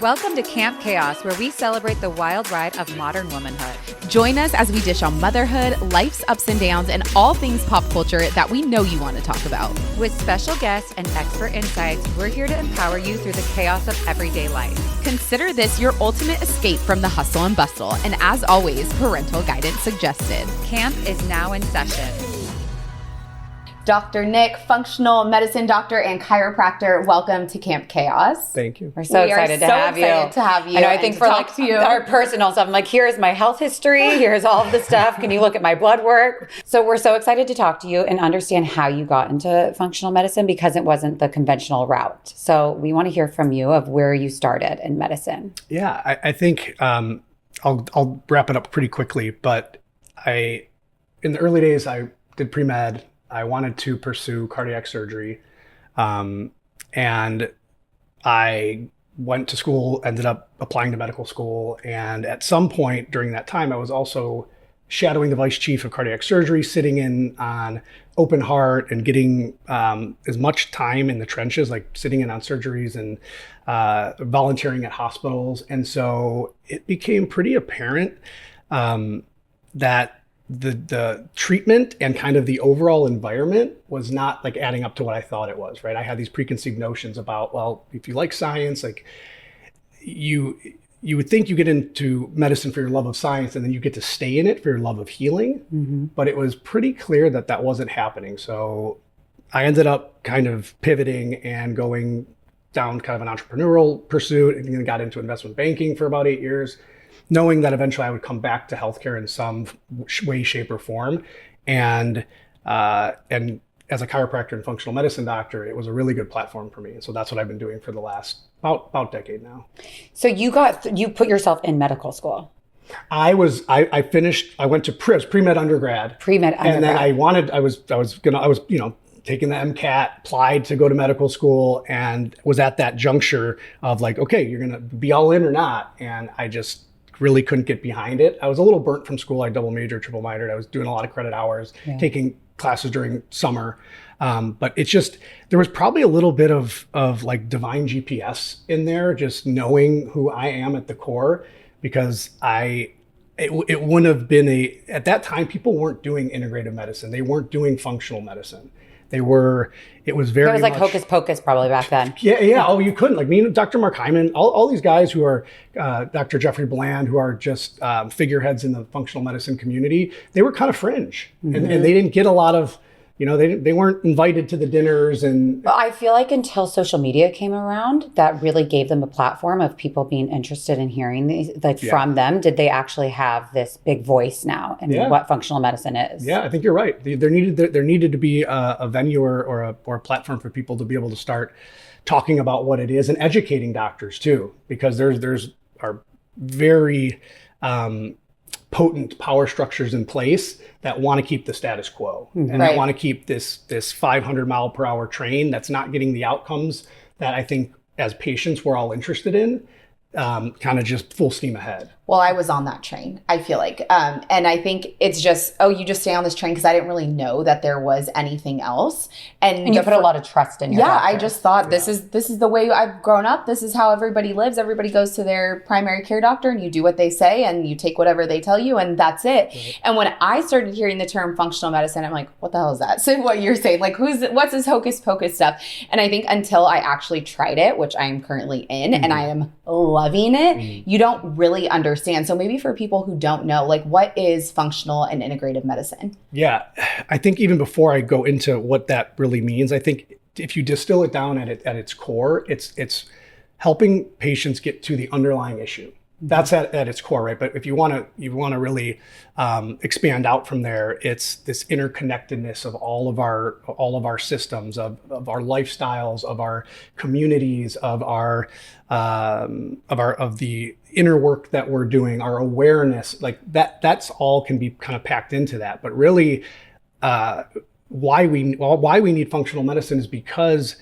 Welcome to Camp Chaos, where we celebrate the wild ride of modern womanhood. Join us as we dish on motherhood, life's ups and downs, and all things pop culture that we know you want to talk about. With special guests and expert insights, we're here to empower you through the chaos of everyday life. Consider this your ultimate escape from the hustle and bustle, and as always, parental guidance suggested. Camp is now in session. Dr. Nick, functional medicine doctor and chiropractor, welcome to Camp Chaos. Thank you. We're so excited to have you. I know, I think for like our personal stuff, I'm like, here's my health history, here's all of the stuff. Can you look at my blood work? So we're so excited to talk to you and understand how you got into functional medicine, because it wasn't the conventional route. So we want to hear from you of where you started in medicine. Yeah, I think I'll wrap it up pretty quickly, but in the early days, I did pre-med. I wanted to pursue cardiac surgery, and I went to school, ended up applying to medical school. And at some point during that time, I was also shadowing the vice chief of cardiac surgery, sitting in on open heart and getting as much time in the trenches, like sitting in on surgeries and volunteering at hospitals. And so it became pretty apparent that the treatment and kind of the overall environment was not like adding up to what I thought it was, right? I had these preconceived notions about, well, if you like science, like you would think you get into medicine for your love of science and then you get to stay in it for your love of healing. Mm-hmm. But it was pretty clear that that wasn't happening. So I ended up kind of pivoting and going down kind of an entrepreneurial pursuit, and then got into investment banking for about 8 years, knowing that eventually I would come back to healthcare in some way, shape, or form. And as a chiropractor and functional medicine doctor, it was a really good platform for me. So that's what I've been doing for the last about decade now. So you put yourself in medical school. I went to pre-med undergrad. Pre-med undergrad. And then I was taking the MCAT, applied to go to medical school, and was at that juncture of like, okay, you're going to be all in or not. And I just really couldn't get behind it. I was a little burnt from school. I double majored, triple minored. I was doing a lot of credit hours, taking classes during summer. But it's just, there was probably a little bit of like divine GPS in there, just knowing who I am at the core, because it wouldn't have been at that time, people weren't doing integrative medicine. They weren't doing functional medicine. It was very much like hocus pocus probably back then. Yeah. Oh, you couldn't. Like me and Dr. Mark Hyman, all these guys who are, Dr. Jeffrey Bland, who are just figureheads in the functional medicine community, they were kind of fringe. Mm-hmm. And they didn't get a lot of, they weren't invited to the dinners. And I feel like until social media came around, that really gave them a platform of people being interested in hearing these, from them. Did they actually have this big voice now in what functional medicine is? Yeah, I think you're right. There needed to be a venue or a platform for people to be able to start talking about what it is and educating doctors too, because there's are very potent power structures in place that want to keep the status quo, and that want to keep this 500 mile per hour train that's not getting the outcomes that I think as patients we're all interested in, kind of just full steam ahead. Well, I was on that train, I feel like. And I think it's just, you just stay on this train, because I didn't really know that there was anything else. And you put a lot of trust in your doctor. I just thought this is the way I've grown up. This is how everybody lives. Everybody goes to their primary care doctor and you do what they say and you take whatever they tell you, and that's it. Right. And when I started hearing the term functional medicine, I'm like, what the hell is that? So what you're saying, like what's this hocus pocus stuff? And I think until I actually tried it, which I am currently in, and I am loving it, you don't really understand. So maybe for people who don't know, like, what is functional and integrative medicine? Yeah, I think even before I go into what that really means, I think if you distill it down at its core, it's helping patients get to the underlying issue. That's at its core, right? But if you want to really expand out from there, it's this interconnectedness of all of our systems, of our lifestyles, of our communities, of the inner work that we're doing, our awareness, like that's all can be kind of packed into that. But really, why we need functional medicine is because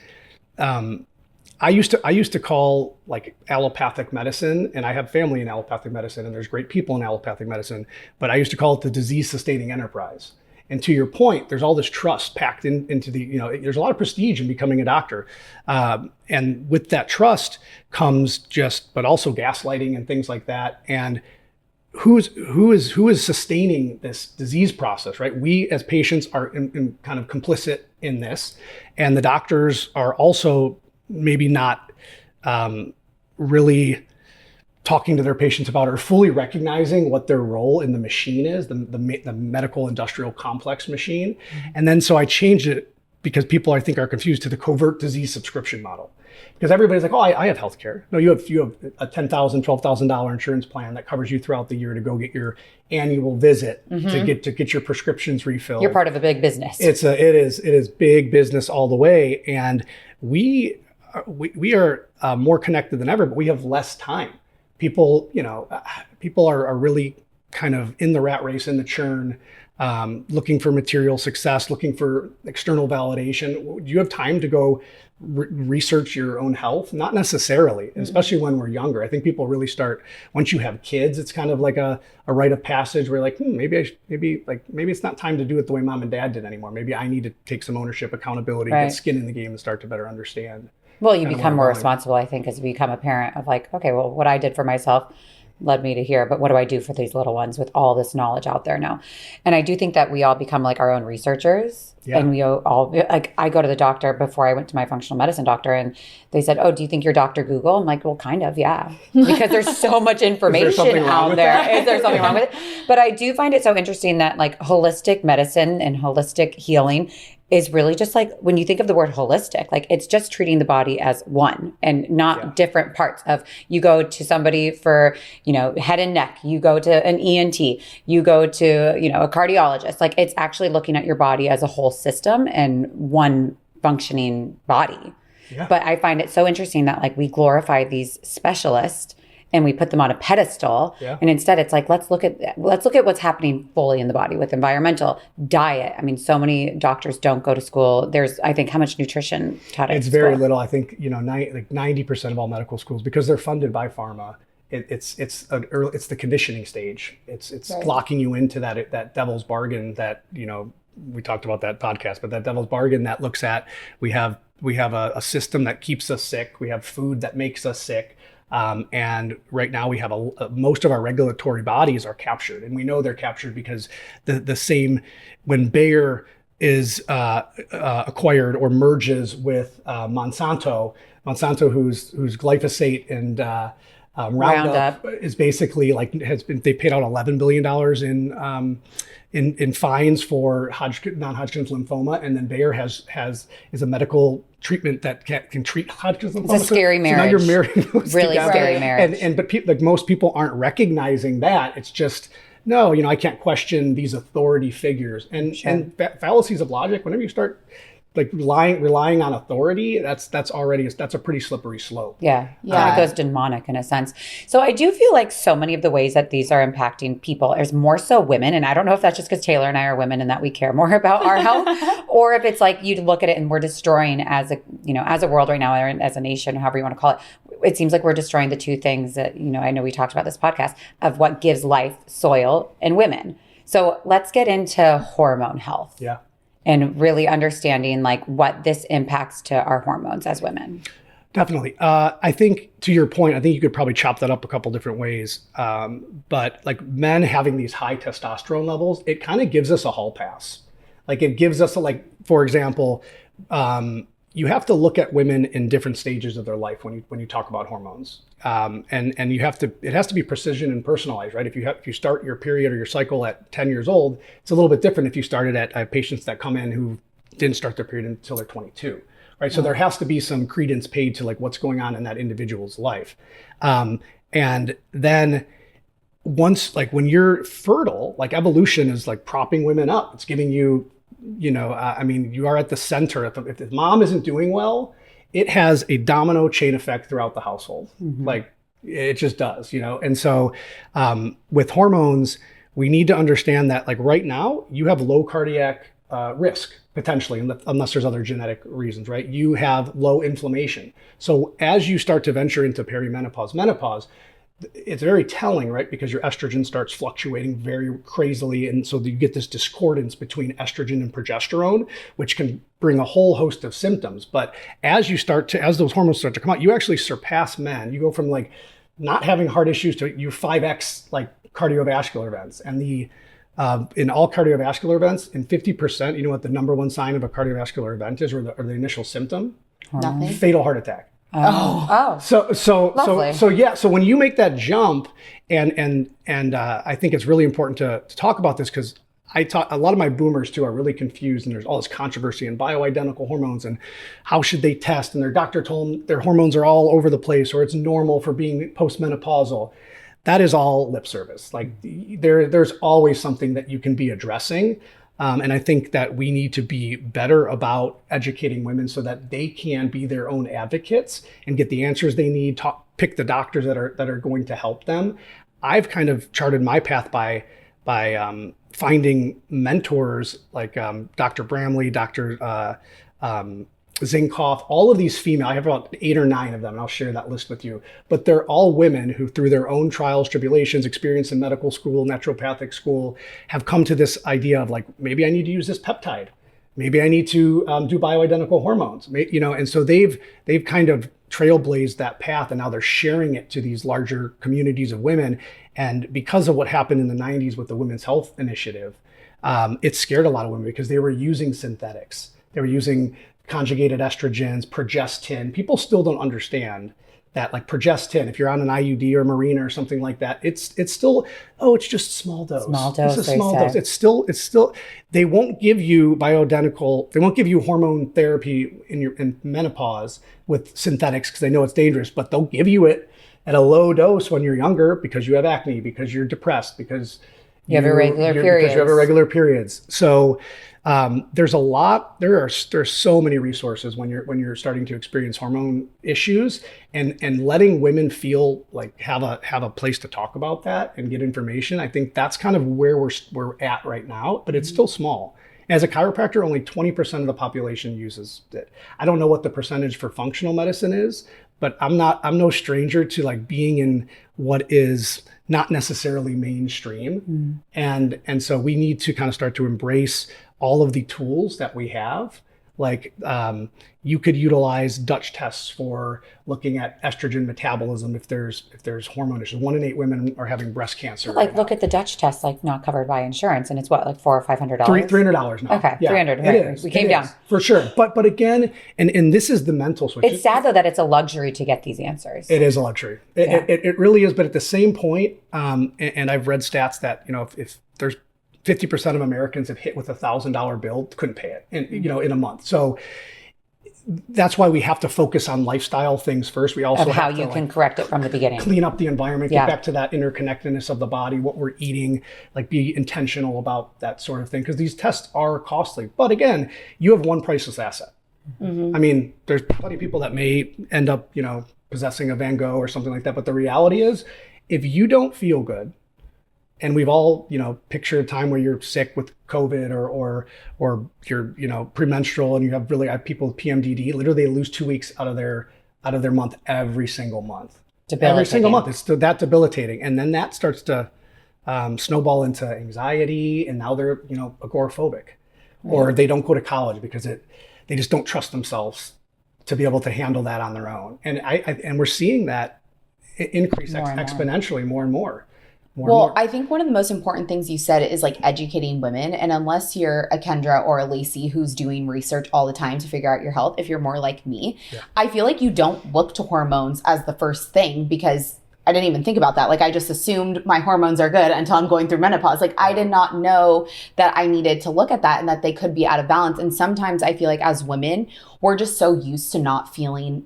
I used to call like allopathic medicine, and I have family in allopathic medicine, and there's great people in allopathic medicine, but I used to call it the disease sustaining enterprise. And to your point, there's all this trust packed into the, there's a lot of prestige in becoming a doctor. And with that trust comes but also gaslighting and things like that. And who is sustaining this disease process, right? We as patients are in kind of complicit in this, and the doctors are also maybe not really talking to their patients about or fully recognizing what their role in the machine is, the medical industrial complex machine. And then so I changed it because people I think are confused to the covert disease subscription model. Because everybody's like, oh, I have healthcare. No, you have a $10,000, $12,000 insurance plan that covers you throughout the year to go get your annual visit to get your prescriptions refilled. You're part of a big business. It is big business all the way, and we are more connected than ever, but we have less time. People are really kind of in the rat race, in the churn, looking for material success, looking for external validation. Do you have time to go research your own health? Not necessarily, especially when we're younger. I think people really start once you have kids. It's kind of like a rite of passage where you're like, maybe it's not time to do it the way mom and dad did anymore. Maybe I need to take some ownership, accountability, get skin in the game, and start to better understand. Well, you become more responsible, I think, as you become a parent of like, okay, well, what I did for myself led me to here, but what do I do for these little ones with all this knowledge out there now? And I do think that we all become like our own researchers. Yeah. And we all, like, I go to the doctor before I went to my functional medicine doctor, and they said, oh, do you think you're Dr. Google? I'm like, well, kind of, yeah. Because there's so much information out there. Is there something wrong with it? But I do find it so interesting that like holistic medicine and holistic healing is really just like, when you think of the word holistic, like it's just treating the body as one and not different parts of, you go to somebody for, head and neck, you go to an ENT, you go to, a cardiologist. Like it's actually looking at your body as a whole system and one functioning body. Yeah. But I find it so interesting that like we glorify these specialists and we put them on a pedestal. Yeah. And instead it's like, let's look at what's happening fully in the body with environmental diet. I mean, so many doctors don't go to school. There's, I think, how much nutrition taught at It's very little. I think, 90% of all medical schools, because they're funded by pharma, it's the conditioning stage. It's locking you into that devil's bargain that, we talked about that podcast, but that devil's bargain that looks at, we have a system that keeps us sick. We have food that makes us sick. And right now we have most of our regulatory bodies are captured, and we know they're captured because the same, when Bayer is acquired or merges with Monsanto, whose glyphosate and Roundup is basically like they paid out $11 billion in fines for non-Hodgkin's lymphoma, and then Bayer is a medical treatment that can treat Hodgkin's lymphoma. It's a scary marriage. So now you're marrying those really together. Scary marriage. But most people aren't recognizing that. It's just, no, I can't question these authority figures and fallacies of logic. Whenever you start like relying on authority, that's a pretty slippery slope. Yeah. It goes demonic in a sense. So I do feel like so many of the ways that these are impacting people is more so women, and I don't know if that's just because Taylor and I are women and that we care more about our health, or if it's like you look at it and we're destroying as a world right now, or as a nation, however you want to call it. It seems like we're destroying the two things that I know we talked about this podcast of what gives life, soil, and women. So let's get into hormone health. Yeah. And really understanding like what this impacts to our hormones as women. Definitely. I think to your point, I think you could probably chop that up a couple different ways. But like men having these high testosterone levels, it kind of gives us a hall pass. Like it gives us for example, you have to look at women in different stages of their life when you talk about hormones. And it has to be precision and personalized, right? If you start your period or your cycle at 10 years old, it's a little bit different if you started at patients that come in who didn't start their period until they're 22, right? So there has to be some credence paid to like what's going on in that individual's life. And then once, like when you're fertile, like evolution is like propping women up. It's giving you, you are at the center. If the mom isn't doing well, it has a domino chain effect throughout the household. Mm-hmm. Like it just does, And so with hormones, we need to understand that like right now you have low cardiac risk potentially, unless there's other genetic reasons, right? You have low inflammation. So as you start to venture into perimenopause, menopause, it's very telling, right? Because your estrogen starts fluctuating very crazily. And so you get this discordance between estrogen and progesterone, which can bring a whole host of symptoms. But as those hormones start to come out, you actually surpass men. You go from like not having heart issues to your 5x like cardiovascular events. And in all cardiovascular events, in 50%, you know what the number one sign of a cardiovascular event is, or the initial symptom? Nothing. Fatal heart attack. Oh. So yeah. So when you make that jump, and I think it's really important to talk about this, because a lot of my boomers too are really confused, and there's all this controversy in bioidentical hormones and how should they test, and their doctor told them their hormones are all over the place, or it's normal for being postmenopausal. That is all lip service. Like there's always something that you can be addressing. And I think that we need to be better about educating women so that they can be their own advocates and get the answers they need, pick the doctors that are going to help them. I've kind of charted my path by finding mentors like Dr. Bramley, Dr. Zinkoff, all of these female, I have about 8 or 9 of them, and I'll share that list with you. But they're all women who, through their own trials, tribulations, experience in medical school, naturopathic school, have come to this idea of like, maybe I need to use this peptide. Maybe I need to do bioidentical hormones, and so they've kind of trailblazed that path, and now they're sharing it to these larger communities of women. And because of what happened in the 90s with the Women's Health Initiative, it scared a lot of women because they were using synthetics. They were using conjugated estrogens, progestin. People still don't understand that, like progestin, if you're on an IUD or Mirena or something like that, it's still, it's just small dose. Small dose, it's a small dose. It's still, they won't give you they won't give you hormone therapy in menopause with synthetics because they know it's dangerous, but they'll give you it at a low dose when you're younger because you have acne, because you're depressed, because you have irregular periods. Because you have irregular periods. So there's so many resources when you're starting to experience hormone issues, and letting women feel like have a place to talk about that and get information. I think that's kind of where we're at right now, but it's still small. As a chiropractor, only 20% of the population uses it. I don't know what the percentage for functional medicine is, but I'm no stranger to like being in what is not necessarily mainstream. And so we need to kind of start to embrace all of the tools that we have. Like you could utilize Dutch tests for looking at estrogen metabolism if there's hormone issues. 1 in 8 women are having breast cancer. Like look at the Dutch test, like not covered by insurance, and it's what, like $400 or $500? $300 now. Okay, yeah, $300. It is. We came down for sure. But again, and this is the mental switch. It's sad though that it's a luxury to get these answers. It is a luxury. It really is. But at the same point, and I've read stats that if there's 50% of Americans have hit with $1,000 bill, couldn't pay it in a month. So that's why we have to focus on lifestyle things first. We also of how have to, you can correct it from the beginning. Clean up the environment, get back to that interconnectedness of the body, what we're eating, like be intentional about that sort of thing. Because these tests are costly. But again, you have one priceless asset. I mean, there's plenty of people that may end up, possessing a Van Gogh or something like that. But the reality is, if you don't feel good, and we've all, pictured a time where you're sick with COVID or you're, premenstrual, and you have people with PMDD. Literally, they lose 2 weeks out of their month every single month. Every single month, it's that debilitating, and then that starts to snowball into anxiety, and now they're agoraphobic, or they don't go to college because they just don't trust themselves to be able to handle that on their own, and we're seeing that increase exponentially more and more. I think one of the most important things you said is like educating women. And unless you're a Kendra or a Lacey who's doing research all the time to figure out your health, if you're more like me, I feel like you don't look to hormones as the first thing, because I didn't even think about that. Like I just assumed my hormones are good until I'm going through menopause. Like I did not know that I needed to look at that and that they could be out of balance. And sometimes I feel like as women, we're just so used to not feeling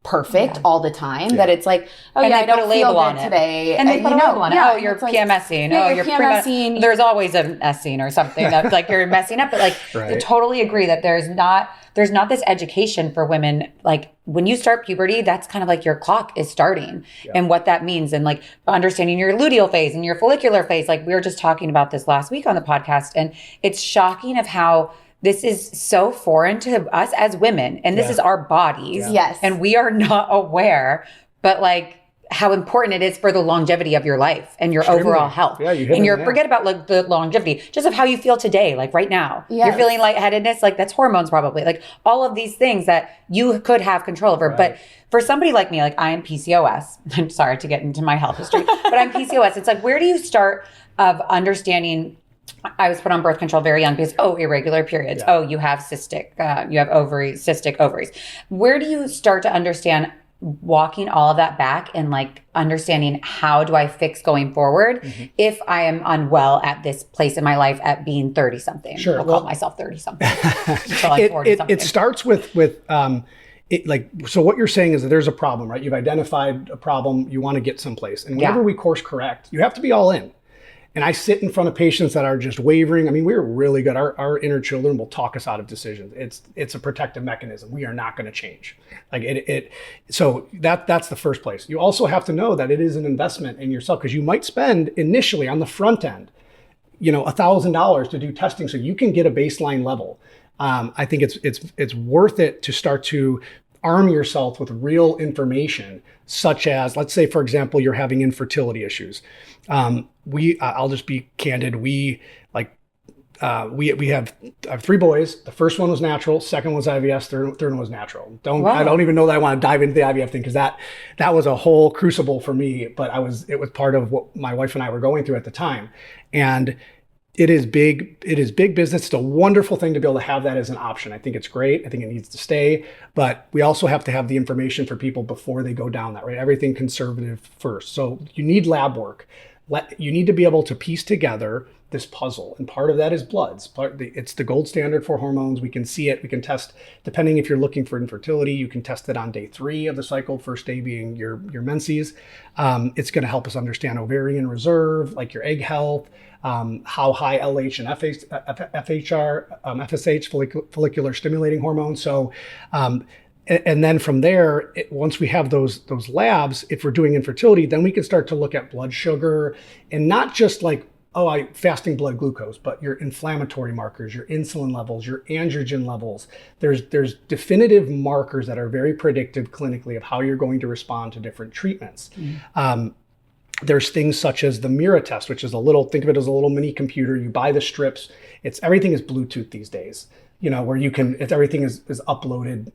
perfect all the time that it's like, I don't feel good today. And they put a label on it. Oh, you're like, PMSing. Yeah, Oh, you're PMSing. There's always an S-ing or something that's like you're messing up. But like, I totally agree that there's not this education for women. Like when you start puberty, that's kind of like your clock is starting and what that means, and like understanding your luteal phase and your follicular phase. Like we were just talking about this last week on the podcast, and it's shocking of how this is so foreign to us as women, and this is our bodies. Yes. And we are not aware, but like, how important it is for the longevity of your life and your Extremely. overall health. Yeah, you hit and it on the forget about like the longevity, just of how you feel today, like right now. Yes. You're feeling lightheadedness, like that's hormones probably, like all of these things that you could have control over. Right. But for somebody like me, like I am PCOS, I'm sorry to get into my health history, but I'm PCOS. It's like, where do you start of understanding? I was put on birth control very young because, irregular periods. Yeah. You have cystic ovaries. Where do you start to understand walking all of that back and like understanding how do I fix going forward if I am unwell at this place in my life at being 30 something? Sure. I'll call myself 30 something. Until I'm 40 something. It starts with so what you're saying is that there's a problem, right? You've identified a problem, you want to get someplace. And whenever we course correct, you have to be all in. And I sit in front of patients that are just wavering. I mean, we're really good. Our inner children will talk us out of decisions. It's a protective mechanism. We are not going to change. So that's the first place. You also have to know that it is an investment in yourself, because you might spend initially on the front end, $1,000 to do testing so you can get a baseline level. I think it's worth it to start to arm yourself with real information, such as, let's say, for example, you're having infertility issues. I'll just be candid. I have 3 boys. The first one was natural. Second was IVF. Third one was natural. I don't even know that I want to dive into the IVF thing, because that was a whole crucible for me. But it was part of what my wife and I were going through at the time. And it is big business. It's a wonderful thing to be able to have that as an option. I think it's great. I think it needs to stay. But we also have to have the information for people before they go down that, right? Everything conservative first. So you need lab work. You need to be able to piece together this puzzle. And part of that is bloods. It's the gold standard for hormones. We can see it. We can test, depending if you're looking for infertility, you can test it on day 3 of the cycle, first day being your menses. It's going to help us understand ovarian reserve, like your egg health, how high LH and FSH, follicular stimulating hormone. So, and then from there, once we have those labs, if we're doing infertility, then we can start to look at blood sugar, and not just like, fasting blood glucose, but your inflammatory markers, your insulin levels, your androgen levels. There's definitive markers that are very predictive clinically of how you're going to respond to different treatments. There's things such as the Mira test, which is think of it as a little mini computer. You buy the strips. Everything is Bluetooth these days, where you can, everything is uploaded,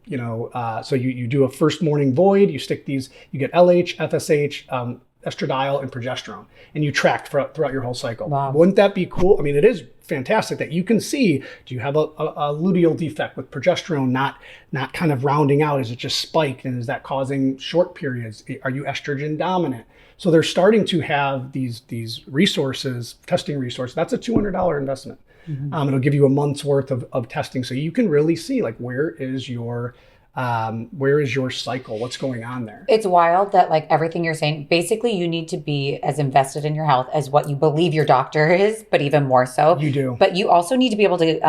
so you do a first morning void, you stick these, you get LH, FSH, estradiol, and progesterone, and you track throughout your whole cycle. Wow. Wouldn't that be cool? I mean, it is fantastic that you can see, do you have a luteal defect with progesterone not kind of rounding out? Is it just spiked, and is that causing short periods? Are you estrogen dominant? So they're starting to have these resources, testing resources. That's a $200 investment. It'll give you a month's worth of testing, so you can really see like where is your cycle, what's going on there. It's wild that like everything you're saying, basically you need to be as invested in your health as what you believe your doctor is, but even more so. You do. But you also need to be able to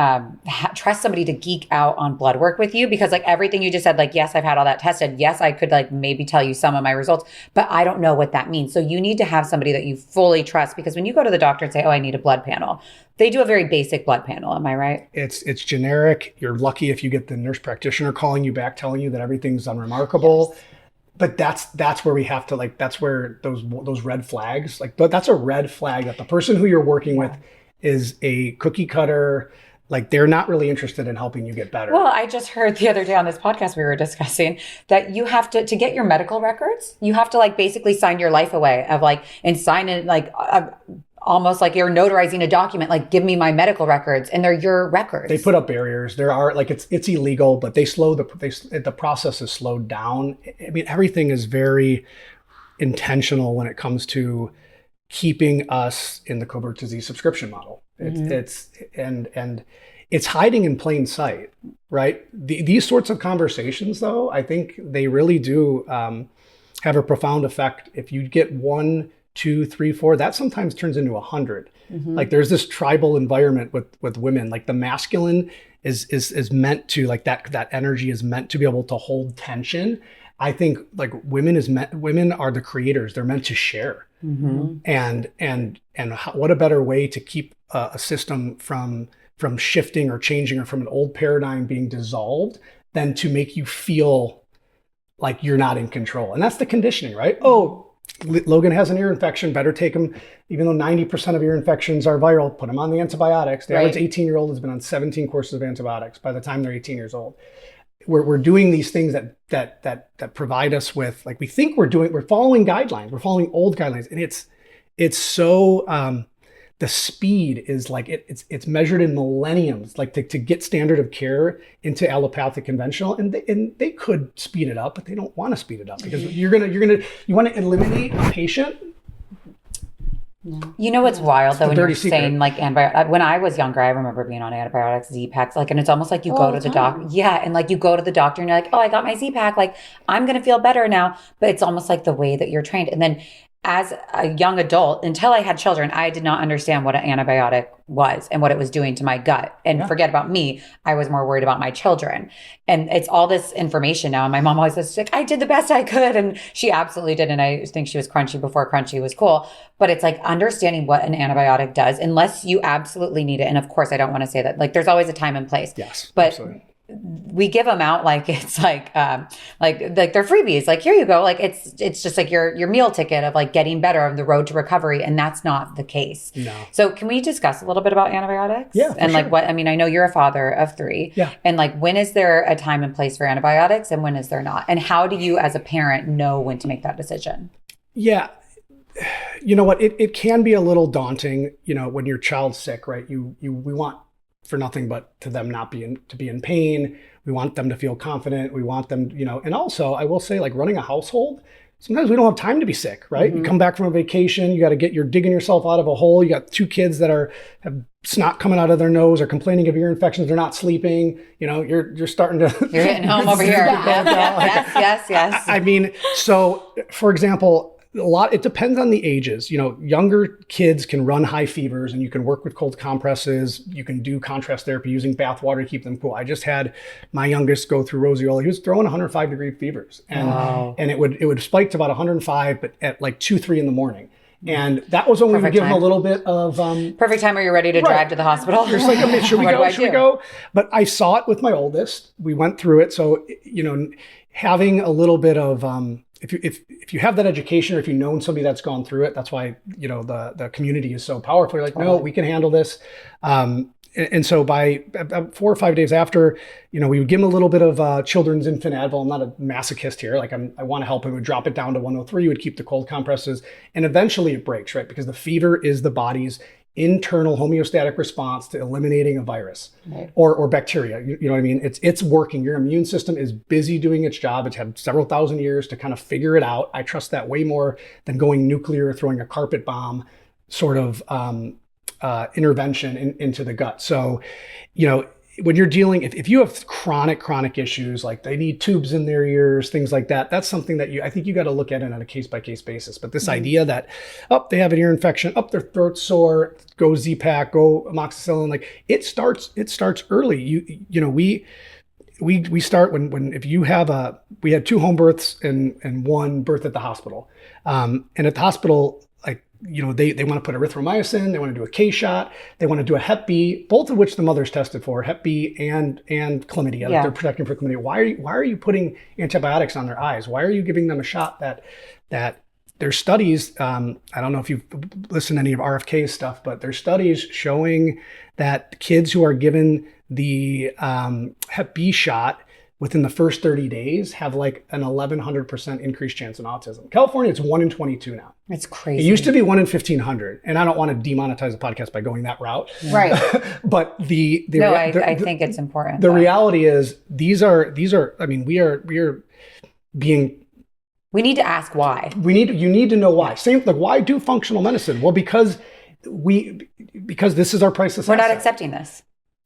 trust somebody to geek out on blood work with you, because like everything you just said, like, yes, I've had all that tested. Yes, I could like maybe tell you some of my results, but I don't know what that means. So you need to have somebody that you fully trust, because when you go to the doctor and say, I need a blood panel, they do a very basic blood panel. Am I right? It's generic. You're lucky if you get the nurse practitioner calling you back, telling you that everything's unremarkable. Yes. But that's where we have to, like, that's where those red flags, like, that's a red flag that the person who you're working with is a cookie cutter. Like, they're not really interested in helping you get better. Well, I just heard the other day on this podcast we were discussing that you have to get your medical records, you have to like basically sign your life away and sign it like almost like you're notarizing a document, like, give me my medical records, and they're your records. They put up barriers. There are, like, it's illegal, but the process is slowed down. I mean, everything is very intentional when it comes to keeping us in the covert disease subscription model. It's hiding in plain sight, right? These sorts of conversations, though, I think they really do have a profound effect. If you get 1, 2, 3, 4, that sometimes turns into 100. Like, there's this tribal environment with women. Like, the masculine is meant to, like, that energy is meant to be able to hold tension. I think like women are the creators. They're meant to share. And what a better way to keep a system from shifting or changing, or from an old paradigm being dissolved, than to make you feel like you're not in control. And that's the conditioning, right? Oh, Logan has an ear infection, better take him, even though 90% of ear infections are viral, put him on the antibiotics. The average 18-year-old has been on 17 courses of antibiotics by the time they're 18 years old. We're doing these things that provide us with, like, we think we're following guidelines, we're following old guidelines. And it's so, the speed is like, it's measured in millenniums, like to get standard of care into allopathic conventional, and they could speed it up, but they don't want to speed it up because you want to eliminate a patient. You know what's wild though, when you're secret. saying like antibiotics, when I was younger, I remember being on antibiotics, Z-Packs, like, and it's almost like you go to the doctor. Yeah. And like you go to the doctor and you're like, oh, I got my Z-Pack. Like, I'm going to feel better now. But it's almost like the way that you're trained. And then as a young adult, until I had children, I did not understand what an antibiotic was and what it was doing to my gut. And forget about me, I was more worried about my children. And it's all this information now. And my mom always says, like, I did the best I could. And she absolutely did. And I think she was crunchy before crunchy was cool. But it's like understanding what an antibiotic does, unless you absolutely need it. And of course, I don't want to say that. Like, there's always a time and place. Yes, but absolutely. We give them out like it's like they're freebies. Like, here you go. Like, it's just like your meal ticket of like getting better on the road to recovery, and that's not the case. No. So can we discuss a little bit about antibiotics? Yeah, and like what I mean, I know you're a father of 3. Yeah. And like, when is there a time and place for antibiotics, and when is there not? And how do you, as a parent, know when to make that decision? Yeah. You know what? It can be a little daunting. You know, when your child's sick, right? We want for nothing but to them not be in pain. We want them to feel confident. We want them, you know, and also I will say, like, running a household, sometimes we don't have time to be sick, right? Mm-hmm. You come back from a vacation, you're digging yourself out of a hole. You got 2 kids that have snot coming out of their nose, or complaining of ear infections. They're not sleeping. You know, you're starting to. You're hitting home over here. Yes. I mean, so for example, it depends on the ages. You know, younger kids can run high fevers, and you can work with cold compresses. You can do contrast therapy using bath water to keep them cool. I just had my youngest go through roseola. He was throwing 105-degree fevers, and it would spike to about 105, but at like 2-3 in the morning. And that was when we would give him a little bit of perfect time where you're ready to drive to the hospital. You're just like, okay, should we go? But I saw it with my oldest. We went through it. So, you know, having a little bit of if you have that education, or if you've known somebody that's gone through it, that's why, you know, the community is so powerful. You're like, no, we can handle this. And so by 4 or 5 days after, you know, we would give him a little bit of children's infant Advil. I'm not a masochist here. Like, I want to help him. We would drop it down to 103. We would keep the cold compresses, and eventually it breaks, right? Because the fever is the body's internal homeostatic response to eliminating a virus, right, or bacteria. You know what I mean? It's working. Your immune system is busy doing its job. It's had several thousand years to kind of figure it out. I trust that way more than going nuclear, throwing a carpet bomb sort of intervention into the gut. So, you know, when you're dealing, if you have chronic issues, like they need tubes in their ears, things like that, that's something that I think you got to look at it on a case-by-case basis. But this idea that, they have an ear infection, their throat's sore, go Z-Pack, go amoxicillin, like it starts early. You know, we start when if you have we had 2 home births and 1 birth at the hospital. And at the hospital, like, you know, they want to put erythromycin, they want to do a K-shot, they want to do a Hep B, both of which the mother's tested for, Hep B and chlamydia. Yeah. They're protecting for chlamydia. Why are you putting antibiotics on their eyes? Why are you giving them a shot that there's studies, I don't know if you've listened to any of RFK's stuff, but there's studies showing that kids who are given the Hep B shot within the first 30 days have like an 1,100% increased chance in autism. California, it's 1 in 22 now. It's crazy. It used to be 1 in 1,500. And I don't want to demonetize the podcast by going that route. Right. But I think it's important. The reality is these are, I mean, we are being. We need to ask why. You need to know why. Same, like, why do functional medicine? Well, because this is our priceless We're asset. not accepting this.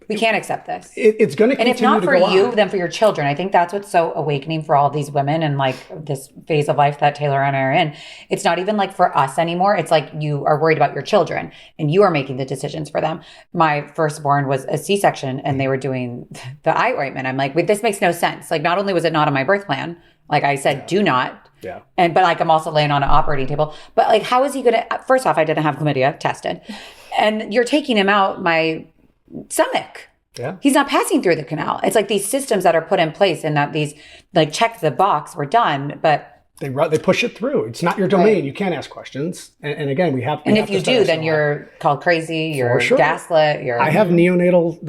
We can't accept this. It's going to continue to go on. And if not for you, then for your children. I think that's what's so awakening for all these women and like this phase of life that Taylor and I are in. It's not even like for us anymore. It's like you are worried about your children and you are making the decisions for them. My firstborn was a C-section and they were doing the eye ointment. I'm like, wait, this makes no sense. Like, not only was it not on my birth plan, like I said, do not. Yeah. But like, I'm also laying on an operating table. But like, how is he going to, first off, I didn't have chlamydia tested. And you're taking him out my stomach. Yeah. He's not passing through the canal. It's like these systems that are put in place and that these like check the box, we're done. But they push it through. It's not your domain. You can't ask questions. And again, we have. And if you do, then you're called crazy. You're gaslit. I have neonatal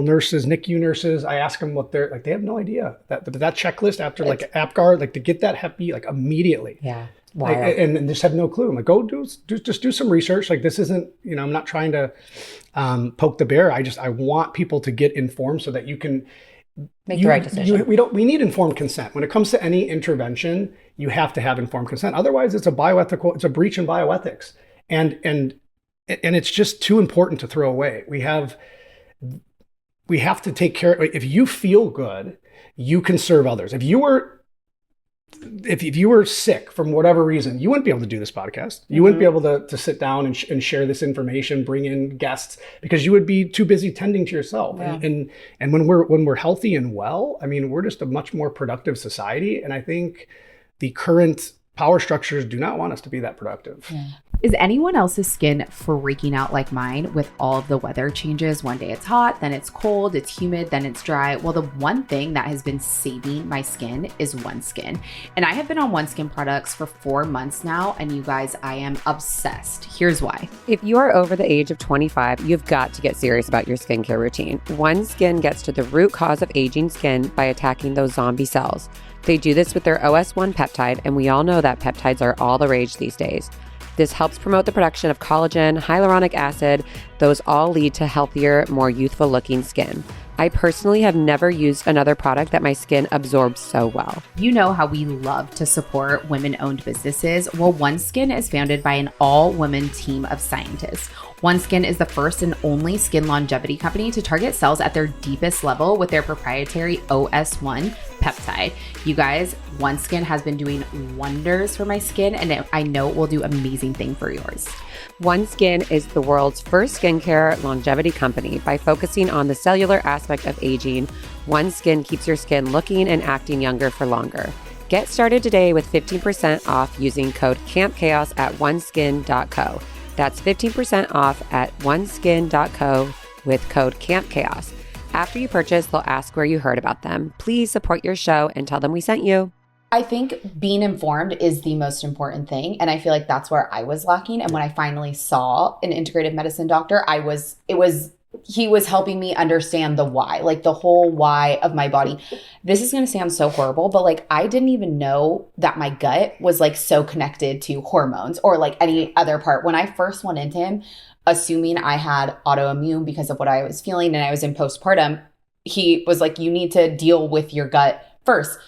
nurses, NICU nurses. I ask them what they're like. They have no idea that checklist after like APGAR, like to get that Hep B like immediately. Yeah. Like, and just have no clue. I'm like, go do some research. Like this isn't, I'm not trying to poke the bear. I want people to get informed so that you can make the right decision. We need informed consent. When it comes to any intervention, you have to have informed consent. Otherwise, it's a breach in bioethics. And it's just too important to throw away. We have to take care. If you feel good, you can serve others. If you were sick from whatever reason, you wouldn't be able to do this podcast. You wouldn't be able to sit down and share this information, bring in guests, because you would be too busy tending to yourself. Yeah. And when we're healthy and well, I mean, we're just a much more productive society. And I think the current power structures do not want us to be that productive. Yeah. Is anyone else's skin freaking out like mine with all of the weather changes? One day it's hot, then it's cold, it's humid, then it's dry. Well, the one thing that has been saving my skin is OneSkin. And I have been on OneSkin products for 4 months now. And you guys, I am obsessed. Here's why. If you are over the age of 25, you've got to get serious about your skincare routine. OneSkin gets to the root cause of aging skin by attacking those zombie cells. They do this with their OS1 peptide, and we all know that peptides are all the rage these days. This helps promote the production of collagen, hyaluronic acid. Those all lead to healthier, more youthful looking skin. I personally have never used another product that my skin absorbs so well. You know how we love to support women-owned businesses. Well, OneSkin is founded by an all-women team of scientists. OneSkin is the first and only skin longevity company to target cells at their deepest level with their proprietary OS1 peptide. You guys, OneSkin has been doing wonders for my skin, and I know it will do amazing things for yours. OneSkin is the world's first skincare longevity company. By focusing on the cellular aspect of aging, OneSkin keeps your skin looking and acting younger for longer. Get started today with 15% off using code CAMPCHAOS at oneskin.co. That's 15% off at oneskin.co with code CAMPCHAOS. After you purchase, they'll ask where you heard about them. Please support your show and tell them we sent you. I think being informed is the most important thing. And I feel like that's where I was lacking. And when I finally saw an integrative medicine doctor, he was helping me understand the why, like the whole why of my body. This is going to sound so horrible, but like I didn't even know that my gut was like so connected to hormones or like any other part. When I first went into him, assuming I had autoimmune because of what I was feeling and I was in postpartum, he was like, you need to deal with your gut first.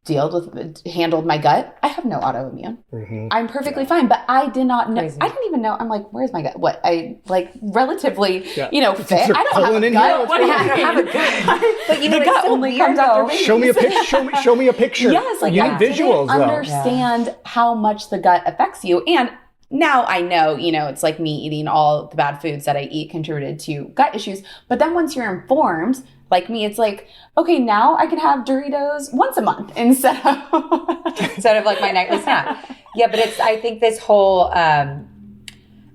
Handled my gut. I have no autoimmune. Mm-hmm. I'm perfectly fine, but I did not know. Crazy. I didn't even know. I'm like, where's my gut? What? I like relatively, fit. I don't have a gut. I don't have a gut. But the gut only comes after baby. Show me a picture. Show me a picture. Yes, like you need visuals. I understand how much the gut affects you, and now I know, it's like me eating all the bad foods that I eat contributed to gut issues. But then once you're informed, like me, it's like, okay, now I can have Doritos once a month instead of like my nightly snack. Yeah, but I think this whole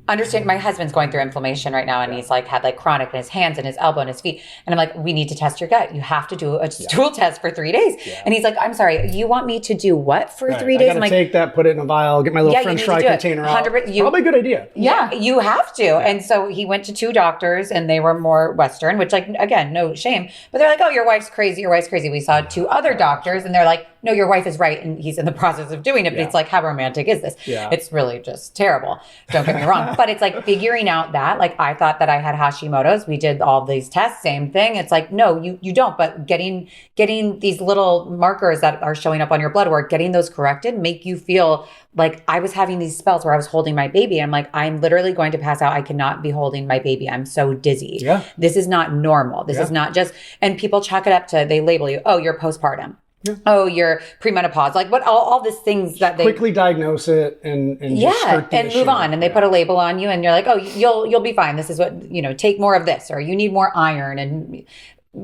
understand. My husband's going through inflammation right now, and he's like had like chronic in his hands and his elbow and his feet. And I'm like, we need to test your gut. You have to do a stool test for 3 days. Yeah. And he's like, I'm sorry, you want me to do what for 3 days? I gotta take that, put it in a vial, get my little French fry container out. Probably a good idea. Yeah, you have to. Yeah. And so he went to 2 doctors, and they were more Western, which like, again, no shame. But they're like, oh, your wife's crazy. Your wife's crazy. We saw 2 other doctors, and they're like, no, your wife is right, and he's in the process of doing it. But it's like, how romantic is this? Yeah. It's really just terrible. Don't get me wrong. But it's like figuring out that, like, I thought that I had Hashimoto's. We did all these tests, same thing. It's like, no, you don't. But getting these little markers that are showing up on your blood work, getting those corrected, make you feel like I was having these spells where I was holding my baby. I'm like, I'm literally going to pass out. I cannot be holding my baby. I'm so dizzy. Yeah. This is not normal. This is not just, and people chalk it up to, they label you, oh, you're postpartum. Yeah. Oh, you're premenopause. Like what all these things that they quickly diagnose it and move on. And they put a label on you, and you're like, oh, you'll be fine. This is what, take more of this, or you need more iron. And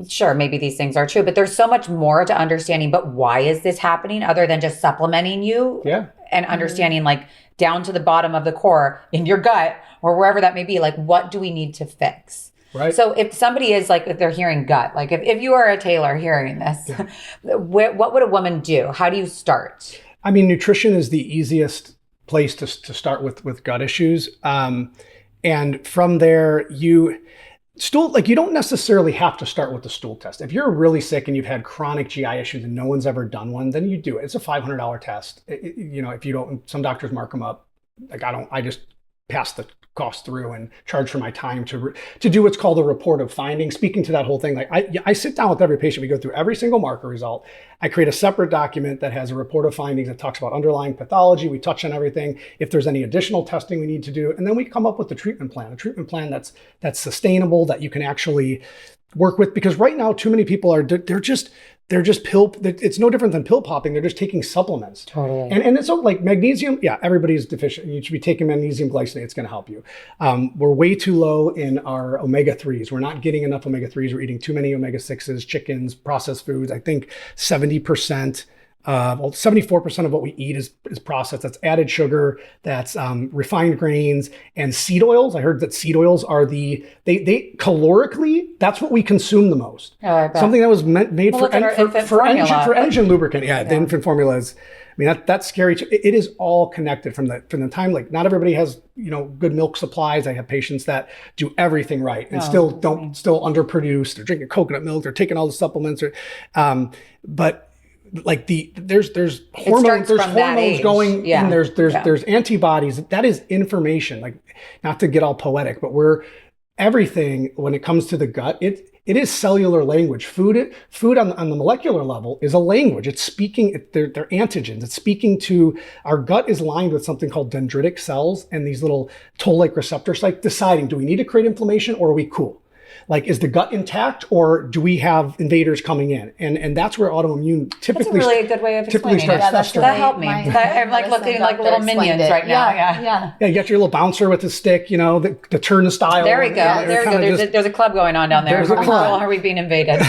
sure, maybe these things are true, but there's so much more to understanding. But why is this happening other than just supplementing you? Yeah. And understanding like down to the bottom of the core in your gut or wherever that may be, like what do we need to fix? Right. So if somebody is like, if they're hearing gut, like if you are a tailor hearing this, what would a woman do? How do you start? I mean, nutrition is the easiest place to start with gut issues. And from there, you don't necessarily have to start with the stool test. If you're really sick and you've had chronic GI issues and no one's ever done one, then you do it. It's a $500 test. If you don't, some doctors mark them up. Like I just pass the cost through and charge for my time to do what's called a report of findings. Speaking to that whole thing, like I sit down with every patient. We go through every single marker result. I create a separate document that has a report of findings that talks about underlying pathology. We touch on everything. If there's any additional testing we need to do, and then we come up with a treatment plan that's sustainable, that you can actually work with. Because right now, too many people they're just pill. It's no different than pill popping. They're just taking supplements. Totally. And it's like magnesium. Yeah, everybody's deficient. You should be taking magnesium glycinate. It's going to help you. We're way too low in our omega-3s. We're not getting enough omega-3s. We're eating too many omega-6s, chickens, processed foods. I think 70%. 74% of what we eat is processed. That's added sugar, that's refined grains, and seed oils. I heard that seed oils are they calorically, that's what we consume the most. Oh, I bet. Something that was made Well, for engine lubricant. Yeah, the infant formula is. I mean, that's scary too. It is all connected from the time. Like, not everybody has good milk supplies. I have patients that do everything right and still underproduce. They're drinking coconut milk. They're taking all the supplements. But like there's hormones going in, there's antibodies. That is information. Like, not to get all poetic, but everything when it comes to the gut, it is cellular language. Food on the molecular level is a language. It's speaking, they're antigens. It's speaking to, our gut is lined with something called dendritic cells and these little toll-like receptors, like deciding, do we need to create inflammation or are we cool? Like, is the gut intact or do we have invaders coming in? And that's where autoimmune typically. That's a really good way of explaining it. That helped me. I'm like looking like little minions right now. Yeah. You got your little bouncer with the stick, the turnstile. There we go. There's a club going on down there. There's a club. Are we being invaded?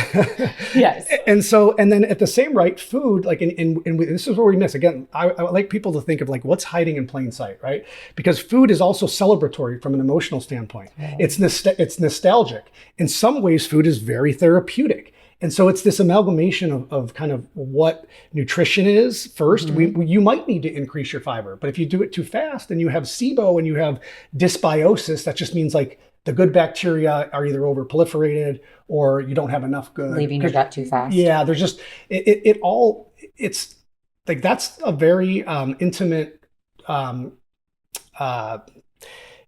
Yes. And then at the same right, food, like, and this is where we miss. Again, I like people to think of like what's hiding in plain sight, right? Because food is also celebratory from an emotional standpoint. Yeah. It's nostalgic. In some ways, food is very therapeutic. And so it's this amalgamation of kind of what nutrition is first. Mm-hmm. You might need to increase your fiber, but if you do it too fast and you have SIBO and you have dysbiosis, that just means like the good bacteria are either over proliferated or you don't have enough good. Leaving your gut too fast. Yeah, there's just, it's like, that's a very intimate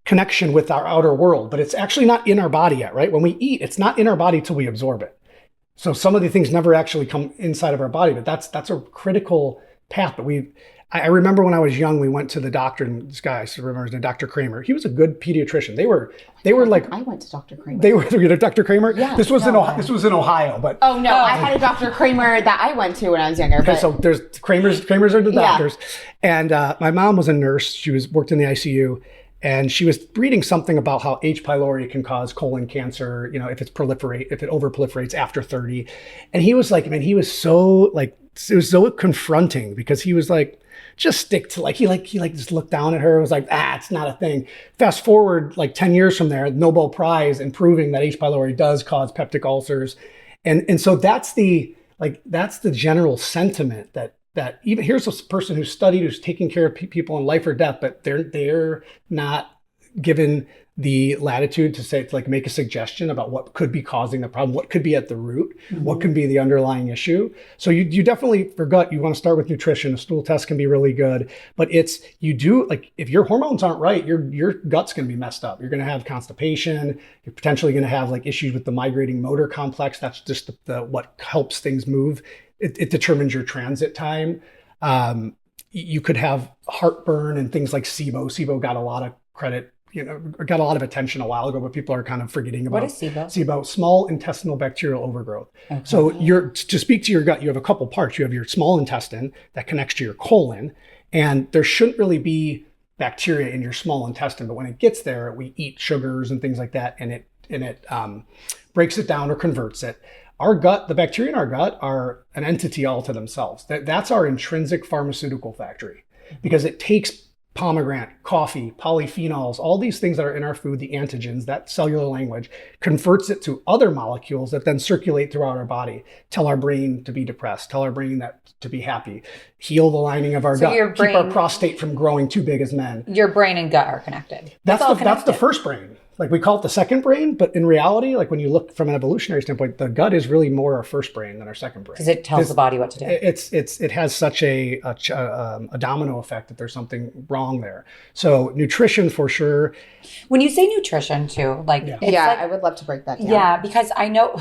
connection with our outer world, but it's actually not in our body yet, right? When we eat, it's not in our body till we absorb it. So some of the things never actually come inside of our body, but that's a critical path. But I remember when I was young, we went to the doctor, and this guy, I still remember, Dr. Kramer. He was a good pediatrician. They were like, I went to Dr. Kramer. They were Dr. Kramer. Yeah. This was in Ohio, but oh no, I had a Dr. Kramer that I went to when I was younger. Okay, so there's Kramers are the doctors, and my mom was a nurse. She worked in the ICU. And she was reading something about how H. pylori can cause colon cancer, if it overproliferates after 30. And he was like, man, he was so like, it was so confronting because he was like, just stick to he just looked down at her and was like, it's not a thing. Fast forward like 10 years from there, Nobel Prize in proving that H. pylori does cause peptic ulcers. And so that's the general sentiment that even here's a person who's studied, who's taking care of people in life or death, but they're not given the latitude to make a suggestion about what could be causing the problem, what could be at the root, what could be the underlying issue. So you definitely, for gut, you want to start with nutrition. A stool test can be really good, but if your hormones aren't right, your gut's going to be messed up. You're going to have constipation. You're potentially going to have issues with the migrating motor complex. That's just what helps things move. It determines your transit time. You could have heartburn and things like SIBO. SIBO got a lot of credit, got a lot of attention a while ago, but people are kind of forgetting about. What is SIBO? SIBO, small intestinal bacterial overgrowth. Okay. So to speak to your gut, you have a couple parts. You have your small intestine that connects to your colon, and there shouldn't really be bacteria in your small intestine, but when it gets there, we eat sugars and things like that, and it breaks it down or converts it. Our gut, the bacteria in our gut are an entity all to themselves. That's our intrinsic pharmaceutical factory because it takes pomegranate, coffee, polyphenols, all these things that are in our food, the antigens, that cellular language, converts it to other molecules that then circulate throughout our body, tell our brain to be depressed, tell our brain that to be happy, heal the lining of our gut, keep our prostate from growing too big as men. Your brain and gut are connected. That's the first brain. Like we call it the second brain, but in reality, like when you look from an evolutionary standpoint, the gut is really more our first brain than our second brain. Because it tells the body what to do. It has such a domino effect that there's something wrong there. So nutrition for sure. When you say nutrition too, like I would love to break that down. Yeah, because I know.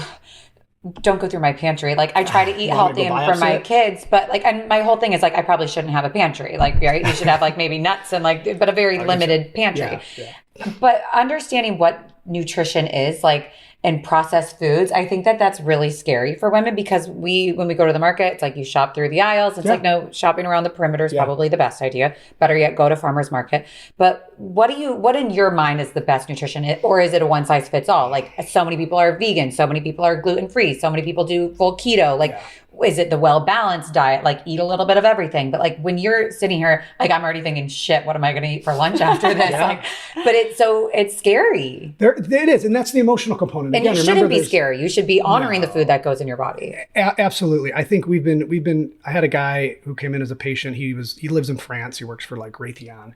Don't go through my pantry. Like I try to eat healthy and for my kids, but like, and my whole thing is like, I probably shouldn't have a pantry. Like, right? You should have like maybe nuts and like, but a very limited pantry. Yeah. But understanding what nutrition is like and processed foods, I think that that's really scary for women because when we go to the market, it's like you shop through the aisles. It's like, no, shopping around the perimeter is probably the best idea. Better yet, go to farmer's market. But what in your mind is the best nutrition? Or is it a one size fits all? Like so many people are vegan, so many people are gluten free, so many people do full keto. Like, is it the well-balanced diet? Like eat a little bit of everything. But like when you're sitting here, like I'm already thinking, shit, what am I going to eat for lunch after this? Like, but it's scary. It is. And that's the emotional component. And again, you shouldn't be scary. You should be honoring the food that goes in your body. Absolutely. I think I had a guy who came in as a patient. He lives in France. He works for like Raytheon.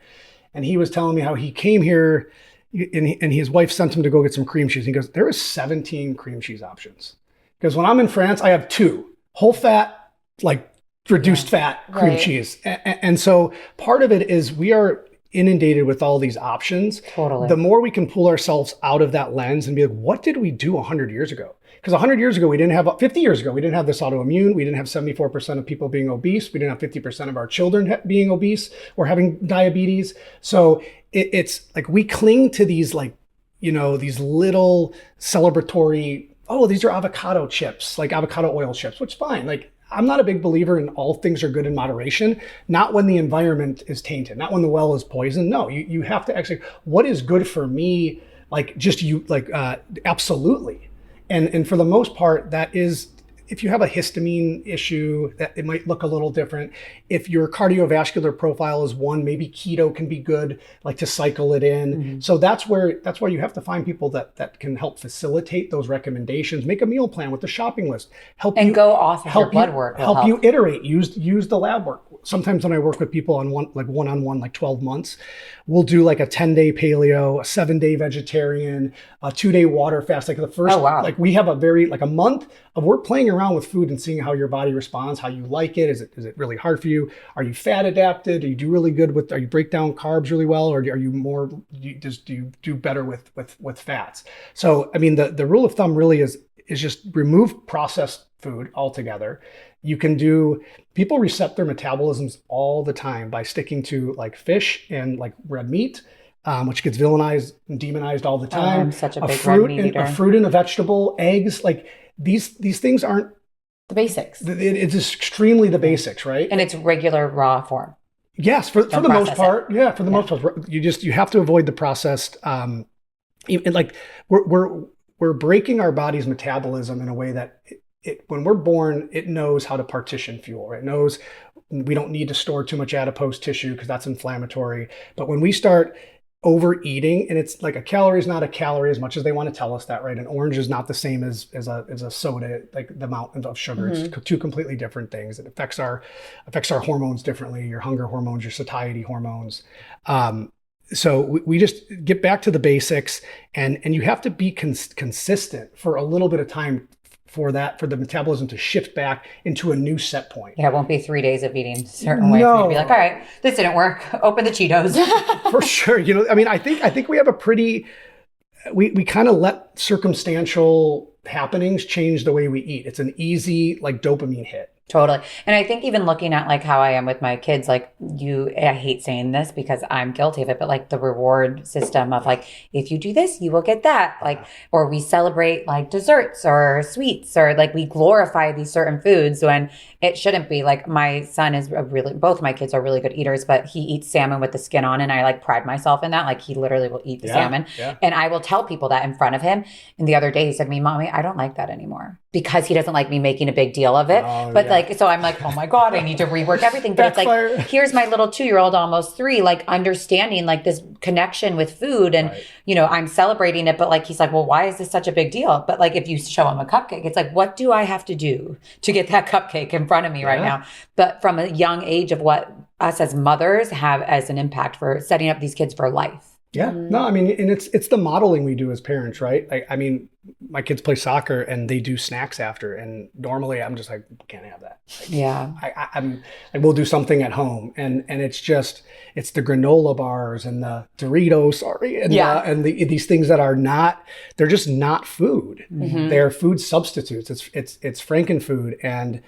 And he was telling me how he came here and his wife sent him to go get some cream cheese. He goes, there is 17 cream cheese options. Because when I'm in France, I have 2. Whole fat, like reduced fat cream cheese. And so part of it is we are inundated with all these options. Totally. The more we can pull ourselves out of that lens and be like, what did we do 100 years ago? Because 100 years ago, 50 years ago, we didn't have this autoimmune. We didn't have 74% of people being obese. We didn't have 50% of our children being obese or having diabetes. So it's like we cling to these like, these little celebratory, these are avocado chips, like avocado oil chips, which is fine. Like I'm not a big believer in all things are good in moderation, not when the environment is tainted, not when the well is poisoned. No, you have to actually, what is good for me? Like absolutely. And for the most part, that is, if you have a histamine issue, that it might look a little different. If your cardiovascular profile is one, maybe keto can be good, like to cycle it in. Mm-hmm. So that's where you have to find people that can help facilitate those recommendations. Make a meal plan with the shopping list. Go off of your blood work. Help you iterate. Use the lab work. Sometimes when I work with people on one-on-one, like 12 months, we'll do like a 10-day paleo, a 7-day vegetarian, a 2-day water fast. Like the first, like we have a month of we're playing around with food and seeing how your body responds, how you like it. Is it really hard for you? Are you fat adapted? Do you do really good are you break down carbs really well? Or are you more, do you do better with fats? So, I mean, the rule of thumb really is just remove processed food altogether. You can people reset their metabolisms all the time by sticking to like fish and like red meat, which gets villainized and demonized all the time. I'm such a big red meat eater. A fruit and a vegetable, eggs, like these things aren't the basics. It's extremely the basics, right? And it's regular raw form. Yes, for the most part. Yeah, for the most part. You have to avoid the processed. Like we're breaking our body's metabolism in a way that when we're born, it knows how to partition fuel. Right? It knows we don't need to store too much adipose tissue because that's inflammatory. But when we start overeating, and it's like a calorie is not a calorie as much as they want to tell us that, right? An orange is not the same as a soda, like the amount of sugar. Mm-hmm. It's 2 completely different things. It affects our hormones differently, your hunger hormones, your satiety hormones. So we just get back to the basics, and you have to be consistent for a little bit of time for the metabolism to shift back into a new set point. Yeah, it won't be 3 days of eating a certain way for you to be like, all right, this didn't work. Open the Cheetos. For sure. I think we have we kind of let circumstantial happenings change the way we eat. It's an easy like dopamine hit. Totally. And I think even looking at like how I am with my kids, like I hate saying this because I'm guilty of it, but like the reward system of like, if you do this, you will get that. Like, or we celebrate like desserts or sweets, or like we glorify these certain foods when it shouldn't be. Like my son is both my kids are really good eaters, but he eats salmon with the skin on, and I like pride myself in that. Like he literally will eat the salmon. Yeah. And I will tell people that in front of him. And the other day he said to me, Mommy, I don't like that anymore, because he doesn't like me making a big deal of it. Oh, but Like, so I'm like, oh my God, I need to rework everything. But Backfire. it's like, here's my little 2-year-old, almost 3, like understanding like this connection with food. And, I'm celebrating it. But like, he's like, well, why is this such a big deal? But like, if you show him a cupcake, it's like, what do I have to do to get that cupcake in front of me right now? But from a young age of what us as mothers have as an impact for setting up these kids for life. Yeah, no, I mean, and it's the modeling we do as parents, right? I mean, my kids play soccer and they do snacks after, and normally I'm just like, can't have that. Like, I'm like, we'll do something at home, and it's the granola bars and the Doritos, and these things that are not, they're just not food. They're food substitutes. It's Frankenfood, and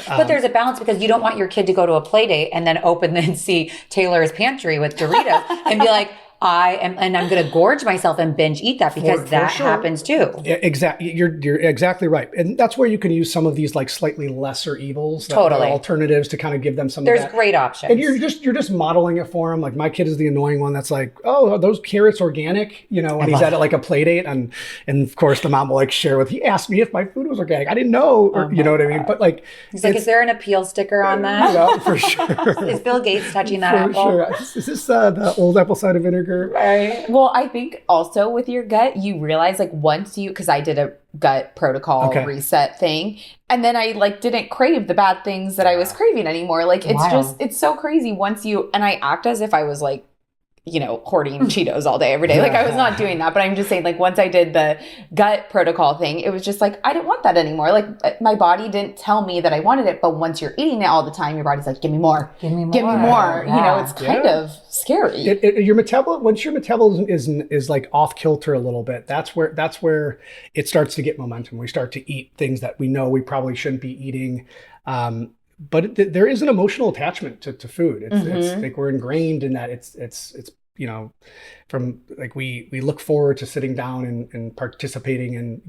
but there's a balance, because you don't want your kid to go to a play date and then open and see Taylor's pantry with Doritos and be like, I'm going to gorge myself and binge eat that, because that happens too. Yeah, exactly. You're exactly right. And that's where you can use some of these like slightly lesser evils, alternatives to kind of give them some There's of that. Great options. And you're just modeling it for him. Like, my kid is the annoying one that's like, oh, are those carrots organic? When he's at like a play date, and of course the mom will like share with, he asked me if my food was organic. I didn't know, or you know what I mean? But like, he's like, is there an appeal sticker on that? For sure. Is Bill Gates touching that apple? Sure. Is this the old apple cider vinegar? Right. Well, I think also with your gut, you realize like once because I did a gut protocol reset thing, and then I like didn't crave the bad things that I was craving anymore. Like, it's so crazy once and I act as if I was like, hoarding Cheetos all day, every day. Like, I was not doing that, but I'm just saying, like, once I did the gut protocol thing, it was just like, I didn't want that anymore. Like, my body didn't tell me that I wanted it, but once you're eating it all the time, your body's like, give me more. Give me more. Yeah. It's kind of scary. Your once your metabolism is like off kilter a little bit, that's where it starts to get momentum. We start to eat things that we know we probably shouldn't be eating. But there is an emotional attachment to food. It's like we're ingrained in that. It's from like we look forward to sitting down and participating in,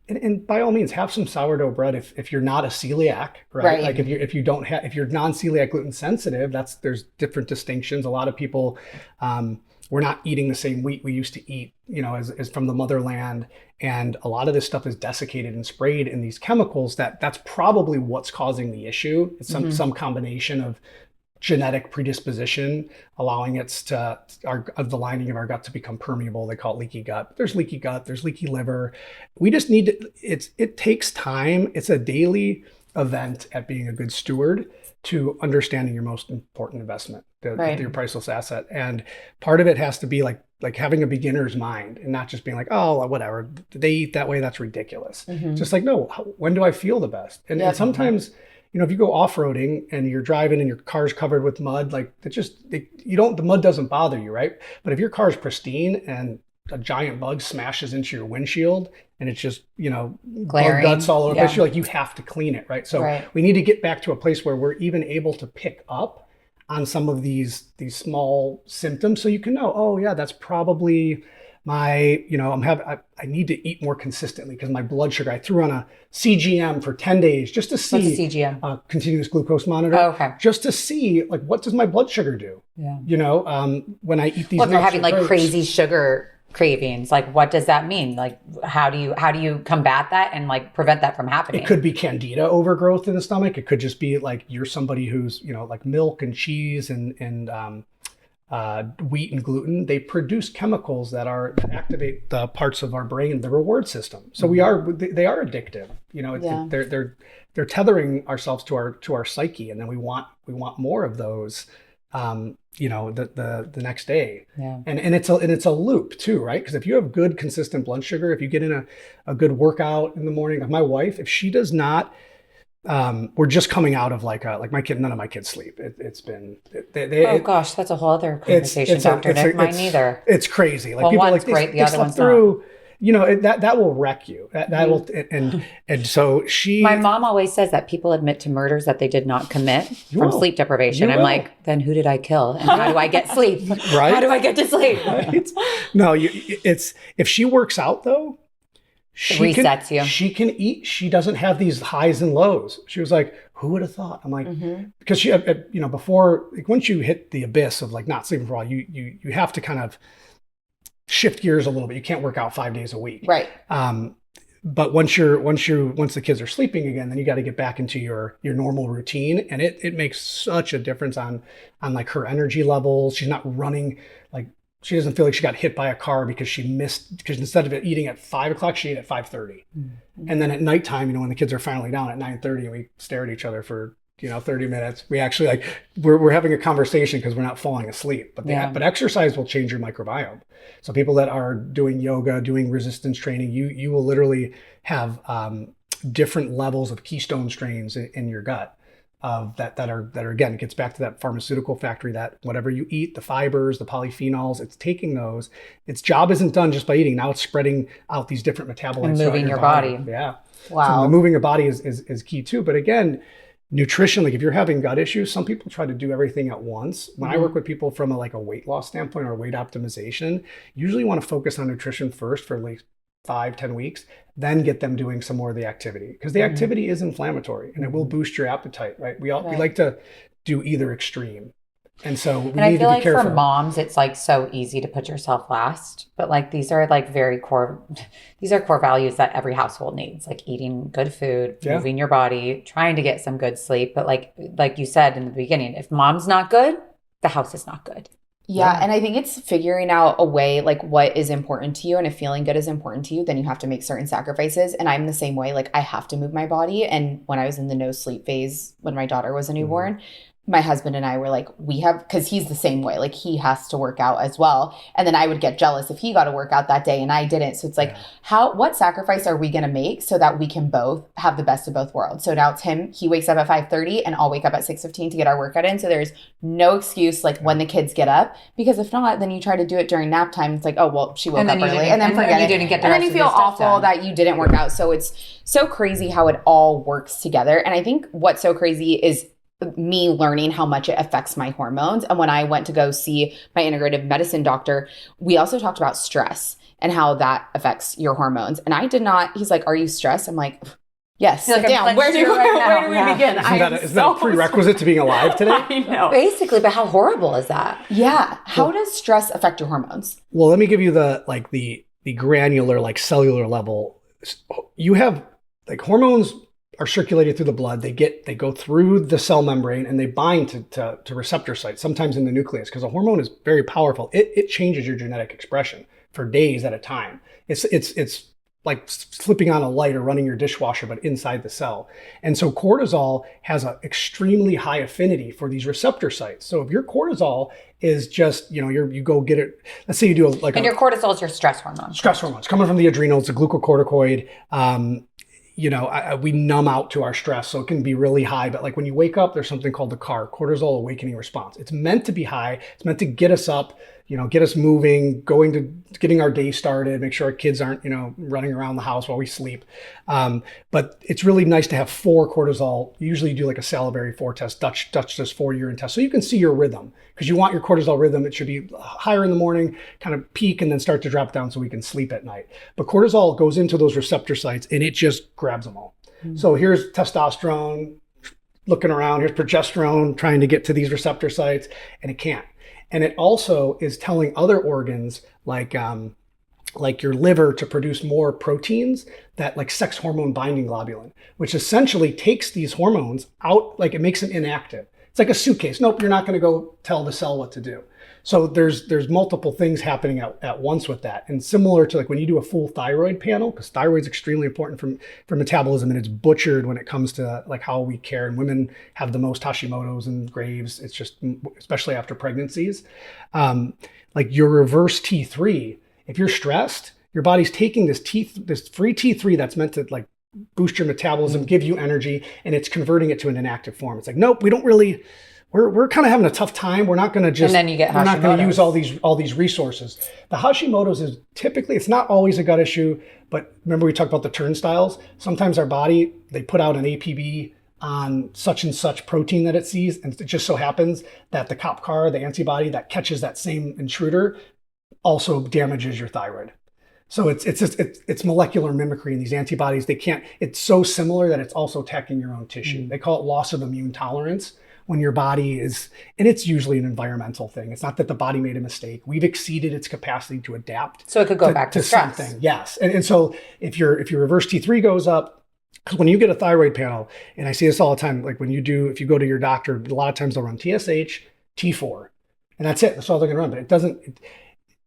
and by all means have some sourdough bread if you're not a celiac, right? Like if you're non-celiac gluten sensitive, there's different distinctions. A lot of people, we're not eating the same wheat we used to eat, as from the motherland. And a lot of this stuff is desiccated and sprayed in these chemicals that's probably what's causing the issue. It's some combination of genetic predisposition, allowing the lining of our gut to become permeable. They call it leaky gut. There's leaky gut, there's leaky liver. We just need to, it takes time. It's a daily event at being a good steward to understanding your most important investment, your priceless asset. And part of it has to be like having a beginner's mind and not just being like, oh, whatever, they eat that way, that's ridiculous. Just like, no, when do I feel the best? And sometimes, if you go off-roading and you're driving and your car's covered with mud, like the mud doesn't bother you, right? But if your car's pristine and a giant bug smashes into your windshield and it's just, bug guts all over the place, you're like, you have to clean it, right? So we need to get back to a place where we're even able to pick up on some of these small symptoms, so you can know, oh yeah, that's probably my, I need to eat more consistently because my blood sugar, I threw on a CGM for 10 days just to see. What's a CGM? Continuous glucose monitor. Oh, okay. Just to see, like, what does my blood sugar do? Yeah. When I eat these. Well, if you're having like crazy sugar cravings, like what does that mean? Like, how do you combat that and like prevent that from happening? It could be candida overgrowth in the stomach. It could just be like you're somebody who's, like milk and cheese and wheat and gluten. They produce chemicals that activate the parts of our brain, the reward system. So they are addictive. They're tethering ourselves to our psyche, and then we want more of those. The next day. Yeah. And it's a loop too, right? Because if you have good consistent blood sugar, if you get in a good workout in the morning, like my wife, if she does not, we're just coming out of like my kid, none of my kids sleep. It's been, gosh, that's a whole other conversation, Dr. Nick. Mine neither. It's crazy. Like, well, people one's like great, the other one's through, not. That will wreck you. That will, and so my mom always says that people admit to murders that they did not commit from sleep deprivation. I'm like, then who did I kill? And how do I get sleep? Right? How do I get to sleep? Right? No, it's, if she works out though, she can eat. She doesn't have these highs and lows. She was like, who would have thought? I'm like, because she, before, like, once you hit the abyss of like not sleeping for a while, you have to kind of shift gears a little bit. You can't work out 5 days a week. Right. but once the kids are sleeping again, then you got to get back into your normal routine, and it makes such a difference on like her energy levels. She's not running, like she doesn't feel like she got hit by a car because instead of eating at 5 o'clock, she ate at 5:30. And then at nighttime, when the kids are finally down at 9:30 and we stare at each other for 30 minutes, we actually we're having a conversation because we're not falling asleep. But but exercise will change your microbiome. So people that are doing yoga, doing resistance training, you will literally have different levels of keystone strains in your gut that are again, it gets back to that pharmaceutical factory, that whatever you eat, the fibers, the polyphenols, it's taking those. Its job isn't done just by eating. Now it's spreading out these different metabolites. And moving your body. Yeah. Wow. So moving your body is key too. But again, nutrition, like if you're having gut issues, some people try to do everything at once. When I work with people from a weight loss standpoint or weight optimization, usually want to focus on nutrition first for like 5-10 weeks, then get them doing some more of the activity, because the activity is inflammatory and it will boost your appetite, right? We like to do either extreme. And so we need to be careful. For moms, it's like so easy to put yourself last, but like these are like very core, these are core values that every household needs, like eating good food, moving your body, trying to get some good sleep. But like you said in the beginning, if mom's not good, the house is not good. Yeah, and I think it's figuring out a way, like what is important to you, and if feeling good is important to you, then you have to make certain sacrifices. And I'm the same way. Like I have to move my body. And when I was in the no sleep phase, when my daughter was a newborn, my husband and I were like, because he's the same way, like he has to work out as well. And then I would get jealous if he got to work out that day and I didn't. So it's like, what sacrifice are we going to make so that we can both have the best of both worlds? So now it's him, he wakes up at 5:30 and I'll wake up at 6:15 to get our workout in. So there's no excuse like when the kids get up, because if not, then you try to do it during nap time. It's like, oh, well, she woke up early and then forget it. And then you feel awful that you didn't work out. So it's so crazy how it all works together. And I think what's so crazy is me learning how much it affects my hormones. And when I went to go see my integrative medicine doctor, we also talked about stress and how that affects your hormones. And I did not, he's like, are you stressed? I'm like, yes, sit down. Where do we begin? Isn't that a prerequisite to being alive today? I know. Basically, but how horrible is that? Yeah. How does stress affect your hormones? Well, let me give you the granular, like cellular level. You have like hormones are circulated through the blood. They go through the cell membrane and they bind to receptor sites, sometimes in the nucleus, because a hormone is very powerful. It changes your genetic expression for days at a time. It's like flipping on a light or running your dishwasher, but inside the cell. And so cortisol has an extremely high affinity for these receptor sites. So if your cortisol is just, you go get it, let's say you do and your cortisol is your stress hormone. Stress hormones coming from the adrenals, the glucocorticoid. We numb out to our stress, so it can be really high. But like when you wake up, there's something called the CAR, cortisol awakening response. It's meant to be high. It's meant to get us up, get us moving, getting our day started, make sure our kids aren't, running around the house while we sleep. But it's really nice to have 4 cortisol. You usually do like a salivary 4 test. Dutch does 4 urine tests, so you can see your rhythm, because you want your cortisol rhythm. It should be higher in the morning, kind of peak, and then start to drop down so we can sleep at night. But cortisol goes into those receptor sites and it just grabs them all. So here's testosterone looking around, here's progesterone trying to get to these receptor sites, and it can't. And it also is telling other organs like your liver to produce more proteins, that like sex hormone binding globulin, which essentially takes these hormones out, like it makes them inactive. It's like a suitcase. Nope, you're not going to go tell the cell what to do. So there's multiple things happening at once with that. And similar to like when you do a full thyroid panel, because thyroid is extremely important for metabolism, and it's butchered when it comes to like how we care. And women have the most Hashimoto's and Graves'. It's just, especially after pregnancies, like your reverse T3. If you're stressed, your body's taking this free T3 that's meant to like boost your metabolism, give you energy, and it's converting it to an inactive form. It's like, nope, we don't really. We're kind of having a tough time. We're not going to just. And then you get Hashimoto's. We're not going to use all these resources. The Hashimoto's is typically, it's not always a gut issue, but remember we talked about the turnstiles. Sometimes our body, they put out an APB on such and such protein that it sees, and it just so happens that the COPCAR, the antibody that catches that same intruder, also damages your thyroid. So it's molecular mimicry in these antibodies. It's so similar that it's also attacking your own tissue. They call it loss of immune tolerance. when your body is, and it's usually an environmental thing. It's not that the body made a mistake. We've exceeded its capacity to adapt. So it could go back to stress. Something. Yes. And so if your reverse T3 goes up, because when you get a thyroid panel, and I see this all the time, like if you go to your doctor, a lot of times they'll run TSH, T4, and that's it. That's all they're going to run. But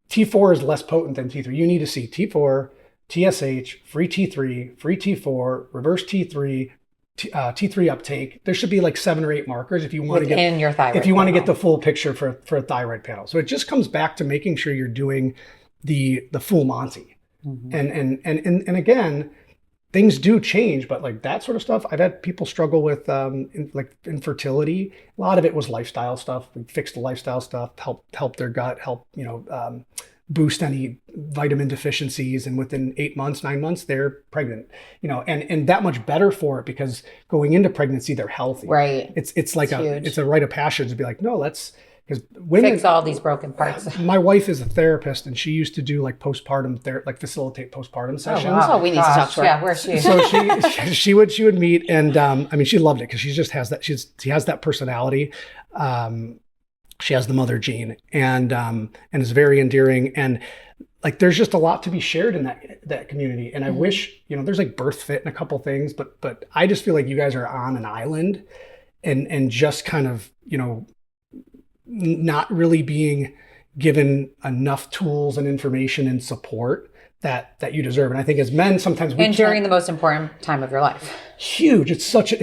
T4 is less potent than T3. You need to see T4, TSH, free T3, free T4, reverse T3, T3 uptake. There should be like 7 or 8 markers if you want to get in your thyroid. If you want to get the full picture for a thyroid panel. So it just comes back to making sure you're doing the full Monty. And again, things do change, but like that sort of stuff, I've had people struggle with infertility. A lot of it was lifestyle stuff. We fixed the lifestyle stuff, help their gut, boost any vitamin deficiencies, and within 8 months, 9 months, they're pregnant. And that much better for it, because going into pregnancy, they're healthy. Right. It's like it's a rite of passage to be like, no, because women fix all these broken parts. My wife is a therapist, and she used to do like postpartum facilitate postpartum sessions. Oh, we need to talk to her. Yeah, where's she? So she would meet, and she loved it because she just has that. She has that personality. She has the mother gene, and is very endearing, and like there's just a lot to be shared in that community. And I wish, there's like birth fit and a couple things, but I just feel like you guys are on an island, and just kind of not really being given enough tools and information and support that you deserve. And I think as men, sometimes we during the most important time of your life. Huge. It's such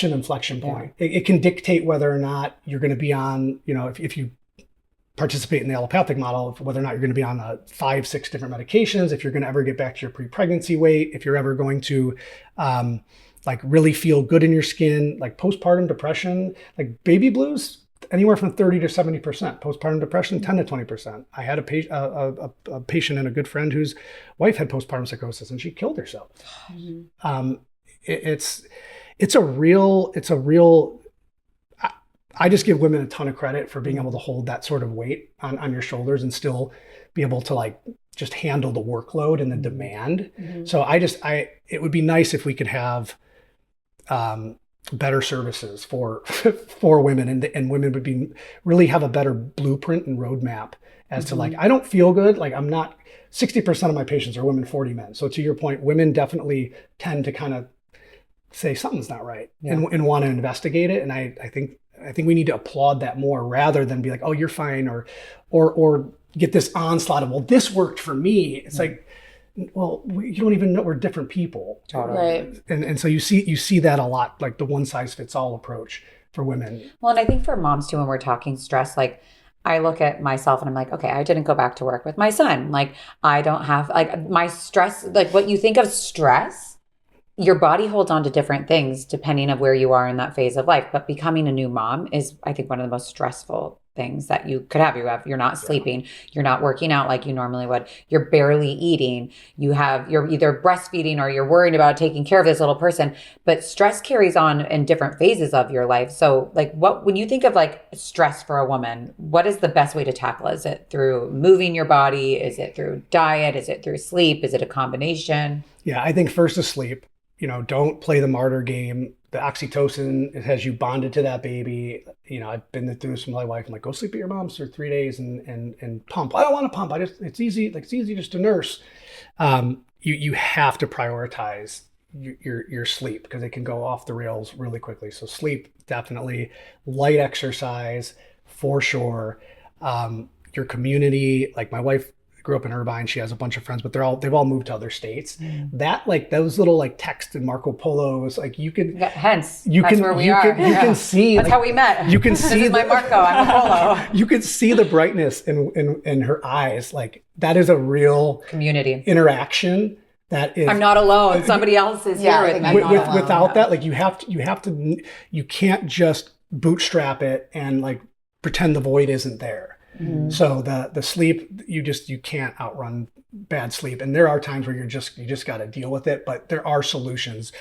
an inflection point. Yeah. It can dictate whether or not you're going to be on, if you participate in the allopathic model, whether or not you're going to be on 5-6 different medications, if you're going to ever get back to your pre-pregnancy weight, if you're ever going to really feel good in your skin, like postpartum depression, like baby blues, anywhere from 30 to 70%. Postpartum depression, 10 to 20%. I had a patient and a good friend whose wife had postpartum psychosis, and she killed herself. It's a real. I just give women a ton of credit for being able to hold that sort of weight on your shoulders and still be able to just handle the workload and the demand. So it would be nice if we could have better services for women, and women would really have a better blueprint and roadmap as to I don't feel good. I'm not, 60% of my patients are women, 40 men. So to your point, women definitely tend to kind of say something's not right and want to investigate it. And I think we need to applaud that more rather than be like, oh, you're fine, or get this onslaught of, well, this worked for me. It's like, well, you don't even know we're different people. Totally. Right. And so you see that a lot, like the one size fits all approach for women. Well, and I think for moms too, when we're talking stress, I look at myself and I'm like, okay, I didn't go back to work with my son. I don't have my stress, what you think of stress, your body holds on to different things depending on where you are in that phase of life. But becoming a new mom is, I think, one of the most stressful things that you could have. You're not sleeping, you're not working out like you normally would, you're barely eating, you're either breastfeeding or you're worried about taking care of this little person. But stress carries on in different phases of your life. So when you think of stress for a woman, what is the best way to tackle? Is it through moving your body? Is it through diet? Is it through sleep? Is it a combination? Yeah, I think first is sleep. Don't play the martyr game. The oxytocin, it has you bonded to that baby. I've been through this with my wife. I'm like, go sleep at your mom's for 3 days and pump. I don't want to pump. It's easy. It's easy just to nurse. You have to prioritize your sleep because it can go off the rails really quickly. So sleep, definitely. Light exercise, for sure. Your community, like my wife grew up in Irvine. She has a bunch of friends, but they've all moved to other states. That those little text and Marco Polos, you can that's where we are. You can see that's how we met. You can see my Marco. I'm a Polo. You can see the brightness in her eyes. That is a real community interaction. That is, I'm not alone. Somebody else is here with me. Without that, you can't just bootstrap it and pretend the void isn't there. So the sleep, you can't outrun bad sleep. And there are times where you just got to deal with it, but there are solutions.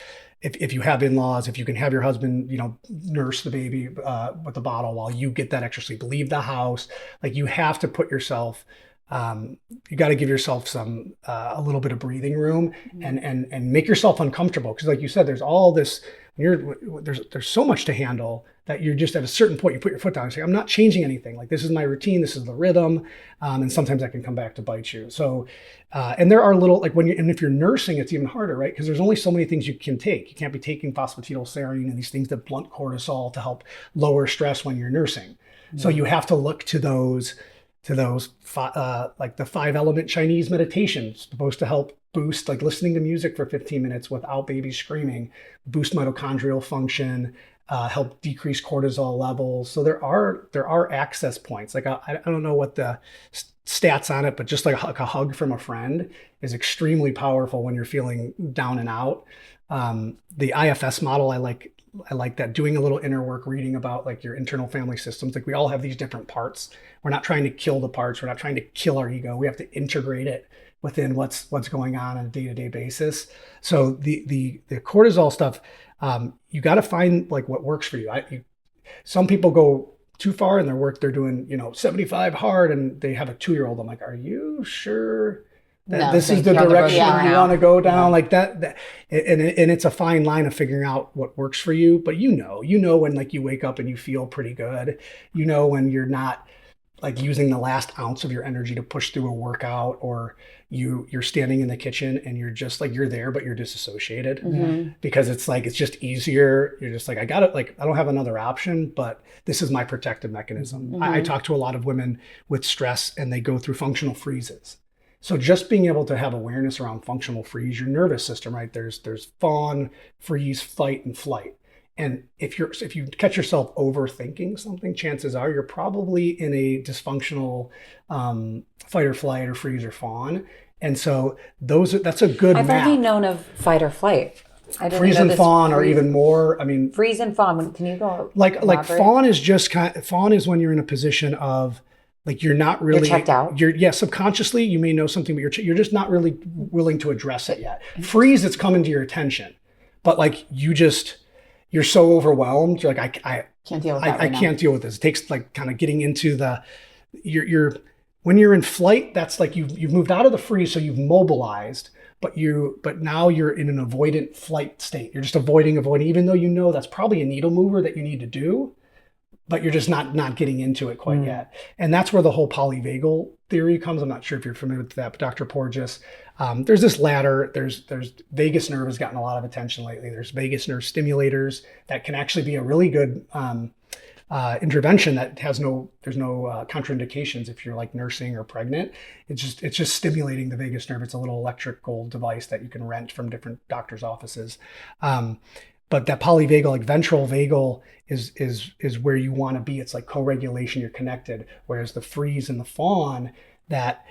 If you have in-laws, if you can have your husband, nurse the baby with the bottle while you get that extra sleep, leave the house. You have to put yourself you got to give yourself some a little bit of breathing room and make yourself uncomfortable, because like you said, there's all this. There's so much to handle that you're just at a certain point you put your foot down and say, I'm not changing anything. Like, this is my routine, this is the rhythm, and sometimes that can come back to bite you. So, and there are little, like and if you're nursing, it's even harder, right? Because there's only so many things you can take. You can't be taking phosphatidylserine and these things that blunt cortisol to help lower stress when you're nursing. So you have to look to those like the 5-element Chinese meditations, supposed to help boost, like listening to music for 15 minutes without babies screaming, boost mitochondrial function, help decrease cortisol levels. So there are access points. Like I don't know what the stats on it, but just like a hug from a friend is extremely powerful when you're feeling down and out. The IFS model, I like that, doing a little inner work, reading about like your internal family systems. Like, we all have these different parts. We're not trying to kill the parts. We're not trying to kill our ego. We have to integrate it within what's going on a day-to-day basis. So the cortisol stuff, you got to find like what works for you. Some people go too far in their work. They're doing 75 hard, and they have a 2-year-old. I'm like, are you sure that this is the direction you want to go down? Like that, and it's a fine line of figuring out what works for you. But you know when like you wake up and you feel pretty good. You know when you're not like using the last ounce of your energy to push through a workout, or you're standing in the kitchen and you're just like, you're there, but you're disassociated because it's like, it's just easier. You're just like, I got it. Like, I don't have another option, but this is my protective mechanism. I talk to a lot of women with stress, and they go through functional freezes. So just being able to have awareness around functional freeze, your nervous system, right? There's fawn, freeze, fight, and flight. And if you catch yourself overthinking something, chances are you're probably in a dysfunctional fight or flight or freeze or fawn. And so that's a good map. I've only known of fight or flight. Freeze and fawn are even more. I mean, freeze and fawn. Can you go like fawn is just fawn is when you're in a position of like, you're not really checked out. Subconsciously you may know something, but you're just not really willing to address it yet. Freeze, it's coming to your attention, but like you're so overwhelmed. You're like, I can't deal with that. I can't deal with this. It takes like kind of getting into when you're in flight, that's like you've moved out of the freeze, so you've mobilized, but now you're in an avoidant flight state. You're just avoiding, even though you know that's probably a needle mover that you need to do, but you're just not getting into it quite yet. And that's where the whole polyvagal theory comes. I'm not sure if you're familiar with that, but Dr. Porges, there's this ladder. There's vagus nerve has gotten a lot of attention lately. There's vagus nerve stimulators that can actually be a really good intervention that there's no contraindications if you're like nursing or pregnant. It's just stimulating the vagus nerve. It's a little electrical device that you can rent from different doctors' offices. But that polyvagal, like ventral vagal, is where you want to be. It's like co-regulation. You're connected. Whereas the freeze and the fawn, that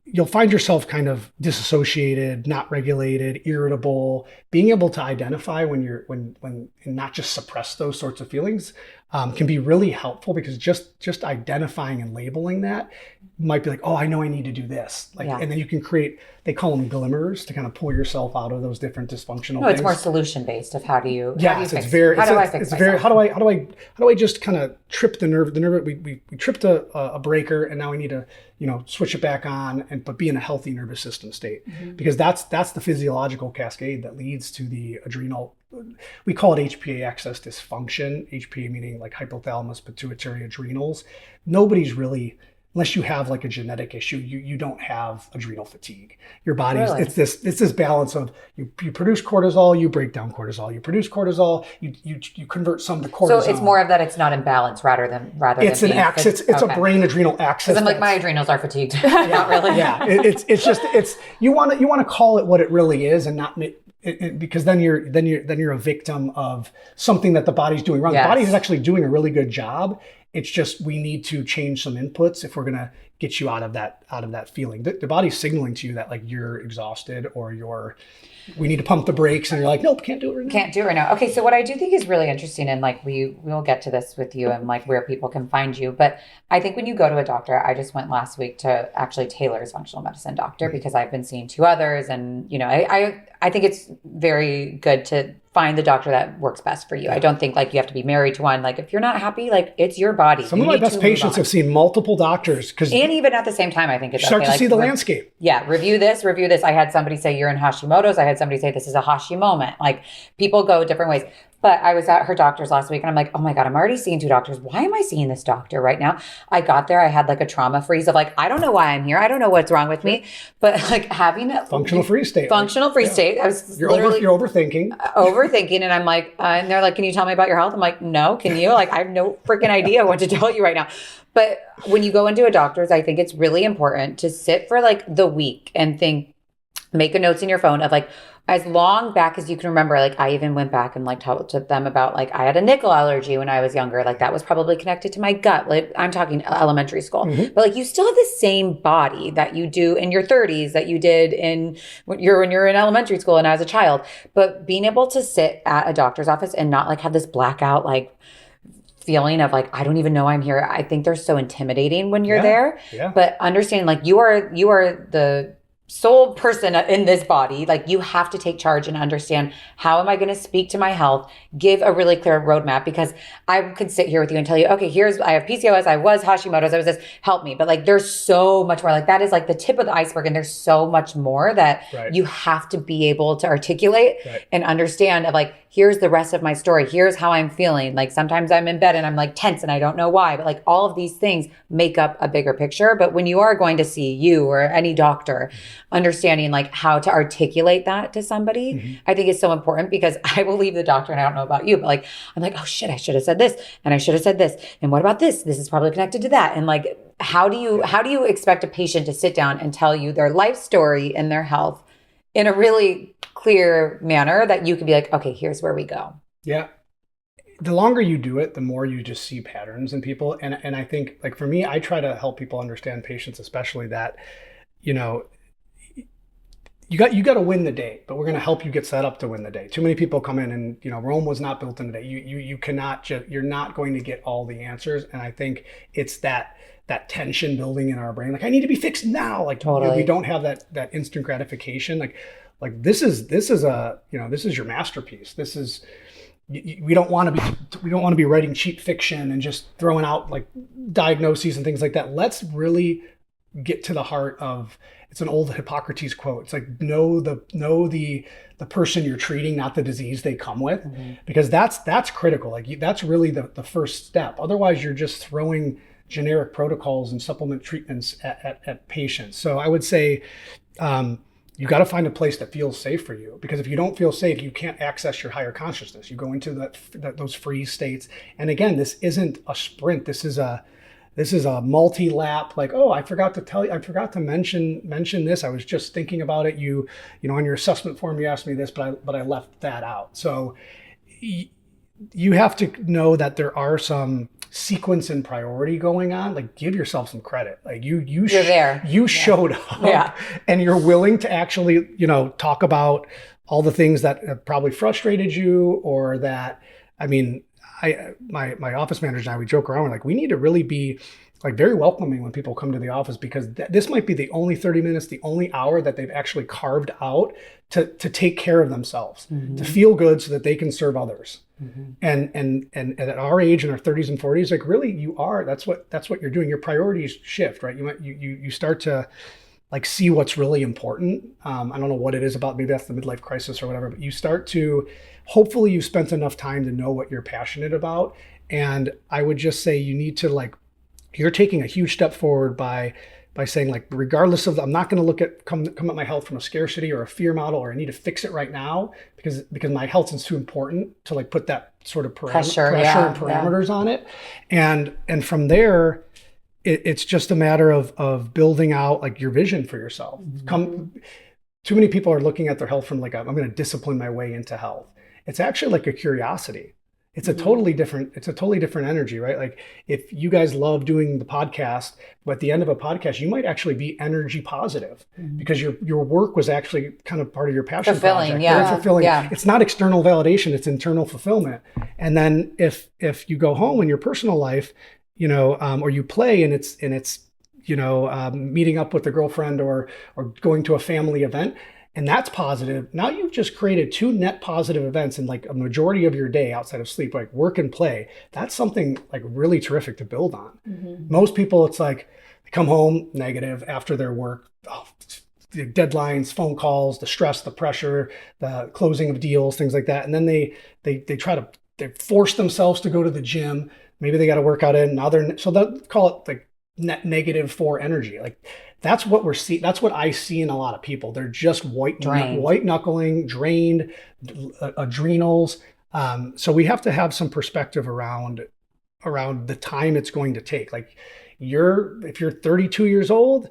you'll find yourself kind of disassociated, not regulated, irritable. Being able to identify when and not just suppress those sorts of feelings can be really helpful, because just identifying and labeling that might be like, oh, I know I need to do this. And then you can create, they call them glimmers, to kind of pull yourself out of those different dysfunctional things. It's more solution based of how do you fix myself? How do I just kind of trip the nerve? We tripped a breaker, and now we need to switch it back on, but be in a healthy nervous system state, because that's the physiological cascade that leads to the adrenal. We call it HPA axis dysfunction. HPA meaning like hypothalamus, pituitary, adrenals. Nobody's really, unless you have like a genetic issue, you don't have adrenal fatigue. Your body's it's this balance of you produce cortisol, you break down cortisol. You produce cortisol, you convert some to cortisol. So it's more of that it's not in balance rather than it's an axis. It's a brain adrenal axis. Because I'm like, my adrenals are fatigued. Not really. Yeah. It's you want to call it what it really is, and not because then you're a victim of something that the body's doing wrong. Yes. The body is actually doing a really good job. It's just we need to change some inputs if we're going to get you out of that feeling. The body's signaling to you that like you're exhausted, or we need to pump the brakes, and you're like, nope, can't do it right now. Can't do it right now. Okay, so what I do think is really interesting, and like we'll get to this with you and like where people can find you, but I think when you go to a doctor, I just went last week to actually Taylor's functional medicine doctor, because I've been seeing 2 others, and I think it's very good to find the doctor that works best for you. I don't think like you have to be married to one. Like if you're not happy, like it's your body. Some of my best patients have seen multiple doctors and even at the same time, I think it's start okay. to see the landscape. Yeah, review this. I had somebody say you're in Hashimoto's. I had somebody say this is a Hashi moment. Like people go different ways. But I was at her doctor's last week and I'm like, oh my God, I'm already seeing 2 doctors. Why am I seeing this doctor right now? I got there, I had like a trauma freeze of like, I don't know why I'm here. I don't know what's wrong with me. But like having a functional freeze state. State. I was you're overthinking. Overthinking. And I'm like, and they're like, can you tell me about your health? I'm like, no, can you? Like, I have no freaking idea what to tell you right now. But when you go into a doctor's, I think it's really important to sit for like the week and think, make a notes in your phone of like, as long back as you can remember, like I even went back and like talked to them about like I had a nickel allergy when I was younger. Like that was probably connected to my gut. Like I'm talking elementary school. But like you still have the same body that you do in your 30s that you did when you're in elementary school and as a child. But being able to sit at a doctor's office and not like have this blackout like feeling of like, I don't even know I'm here. I think they're so intimidating when you're there. Yeah. But understanding like you are the sole person in this body, like you have to take charge and understand how am I going to speak to my health, give a really clear roadmap, because I could sit here with you and tell you, okay, I have PCOS, I was Hashimoto's, I was this, help me. But like, there's so much more, like that is like the tip of the iceberg. And there's so much more that you have to be able to articulate and understand of like, here's the rest of my story. Here's how I'm feeling. Like sometimes I'm in bed and I'm like tense and I don't know why, but like all of these things make up a bigger picture. But when you are going to see you or any doctor, understanding like how to articulate that to somebody, I think is so important, because I will leave the doctor, and I don't know about you, but like, I'm like, oh shit, I should have said this and I should have said this. And what about this? This is probably connected to that. And like, how do you expect a patient to sit down and tell you their life story and their health in a really clear manner that you can be like, okay, here's where we go. Yeah. The longer you do it, the more you just see patterns in people. And I think like for me, I try to help people understand, patients especially, that, you know, you got to win the day, but we're going to help you get set up to win the day. Too many people come in and, you know, Rome was not built in a day. You cannot you're not going to get all the answers. And I think it's that tension building in our brain. Like, I need to be fixed now. Like totally. We don't have that instant gratification. Like this is your masterpiece. This is, we don't want to be writing cheap fiction and just throwing out like diagnoses and things like that. Let's really get to the heart of, it's an old Hippocrates quote. It's like, know the person you're treating, not the disease they come with, because that's critical. Like that's really the first step. Otherwise you're just throwing generic protocols and supplement treatments at patients. So I would say, you got to find a place that feels safe for you, because if you don't feel safe, you can't access your higher consciousness. You go into those freeze states. And again, this isn't a sprint. This is a multi-lap. Like, oh, I forgot to mention this. I was just thinking about it. You know, on your assessment form, you asked me this, but I left that out. So you have to know that there are some sequence and priority going on. Like, give yourself some credit. Like you're there. You showed up, and you're willing to actually, you know, talk about all the things that have probably frustrated you, or that, I mean, my office manager and I, we joke around. We're like, we need to really be like very welcoming when people come to the office, because this might be the only 30 minutes, the only hour that they've actually carved out to take care of themselves, to feel good so that they can serve others. And at our age, in our 30s and 40s, like really that's what you're doing. Your priorities shift, right? You start to like see what's really important. I don't know what it is about, maybe that's the midlife crisis or whatever, but you start to, hopefully you've spent enough time to know what you're passionate about. And I would just say you need to, like, you're taking a huge step forward by saying, like, regardless of, I'm not going to come at my health from a scarcity or a fear model, or I need to fix it right now because my health is too important to like put that sort of pressure and parameters on it. And from there, it's just a matter of building out like your vision for yourself. Too many people are looking at their health from like, I'm going to discipline my way into health. It's actually like a curiosity. It's a totally different energy, right? Like if you guys love doing the podcast, but at the end of a podcast, you might actually be energy positive because your work was actually kind of part of your passion project. Very fulfilling. Yeah. It's not external validation, it's internal fulfillment. And then if you go home in your personal life, you know, or you play and it's meeting up with a girlfriend or going to a family event, and that's positive. Now you've just created 2 net positive events in like a majority of your day outside of sleep, like work and play. That's something like really terrific to build on. Most people, it's like they come home negative after their work. Oh, the deadlines, phone calls, the stress, the pressure, the closing of deals, things like that. And then they force themselves to go to the gym. Maybe they got to work out in. Now so they'll call it like net negative 4 energy. Like that's what we're seeing. That's what I see in a lot of people. They're just white knuckling, drained, adrenals. So we have to have some perspective around the time it's going to take. Like if you're 32 years old,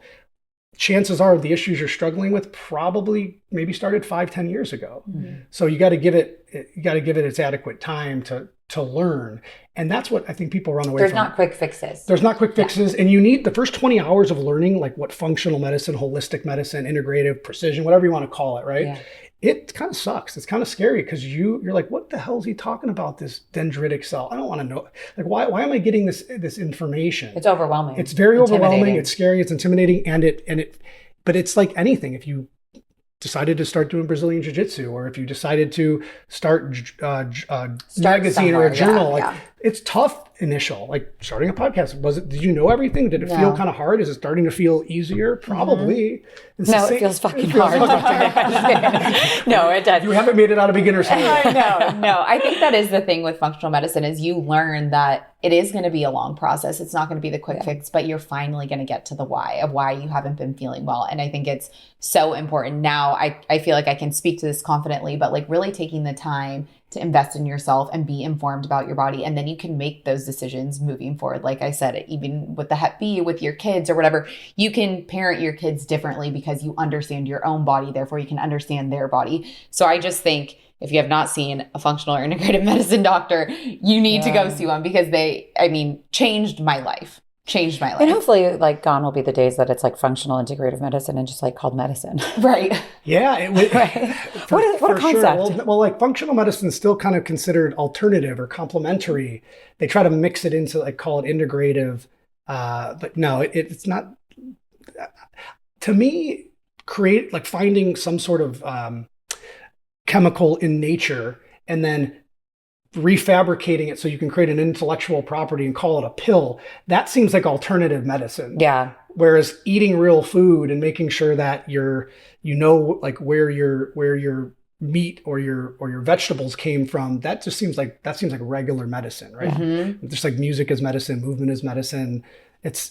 chances are the issues you're struggling with probably maybe started 5-10 years ago. So you got to give it its adequate time to learn. And that's what I think people run away from. There's not quick fixes. There's not quick fixes. And you need the first 20 hours of learning, like what functional medicine, holistic medicine, integrative, precision, whatever you want to call it, right? Yeah. It kind of sucks. It's kind of scary because you're like, what the hell is he talking about, this dendritic cell? I don't want to know. Like, why am I getting this information? It's overwhelming. It's very overwhelming. It's scary. It's intimidating. But it's like anything. If you decided to start doing Brazilian Jiu-Jitsu, or if you decided to start magazine or a journal, it's tough initial, like starting a podcast. Did you know everything? Did it feel kind of hard? Is it starting to feel easier? Probably. No, it feels fucking hard. No, it does. You haven't made it out of beginner's hand. No. I think that is the thing with functional medicine is you learn that it is going to be a long process. It's not going to be the quick fix, but you're finally going to get to the why of why you haven't been feeling well. And I think it's so important. Now I feel like I can speak to this confidently, but like really taking the time to invest in yourself and be informed about your body. And then you can make those decisions moving forward. Like I said, even with the Hep B, with your kids or whatever, you can parent your kids differently because you understand your own body. Therefore, you can understand their body. So I just think if you have not seen a functional or integrative medicine doctor, you need to go see one because changed my life. And hopefully, like, gone will be the days that it's like functional integrative medicine and just like called medicine. Right. Yeah. Right. What a concept. Sure. Well, like functional medicine is still kind of considered alternative or complementary. They try to mix it into like call it integrative. But no, it's not. To me, finding some sort of chemical in nature and then refabricating it so you can create an intellectual property and call it a pill, that seems like alternative medicine. Yeah. Whereas eating real food and making sure that like where your meat or your vegetables came from, that seems like regular medicine, right? Mm-hmm. Just like music is medicine, movement is medicine. It's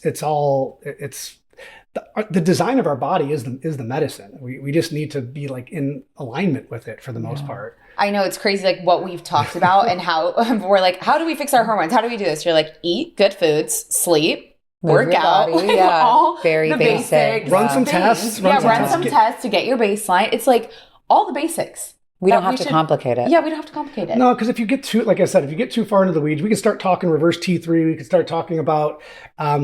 the design of our body is the medicine. We just need to be like in alignment with it for the most part. I know it's crazy, like what we've talked about and how we're like, how do we fix our hormones? How do we do this? You're like, eat good foods, sleep, work out, all very basic. Run some tests. Run some tests to get your baseline. It's like all the basics. We don't have to complicate it. Yeah, we don't have to complicate it. No, because if you get too, like I said, if you get too far into the weeds, we can start talking reverse T3. We can start talking about how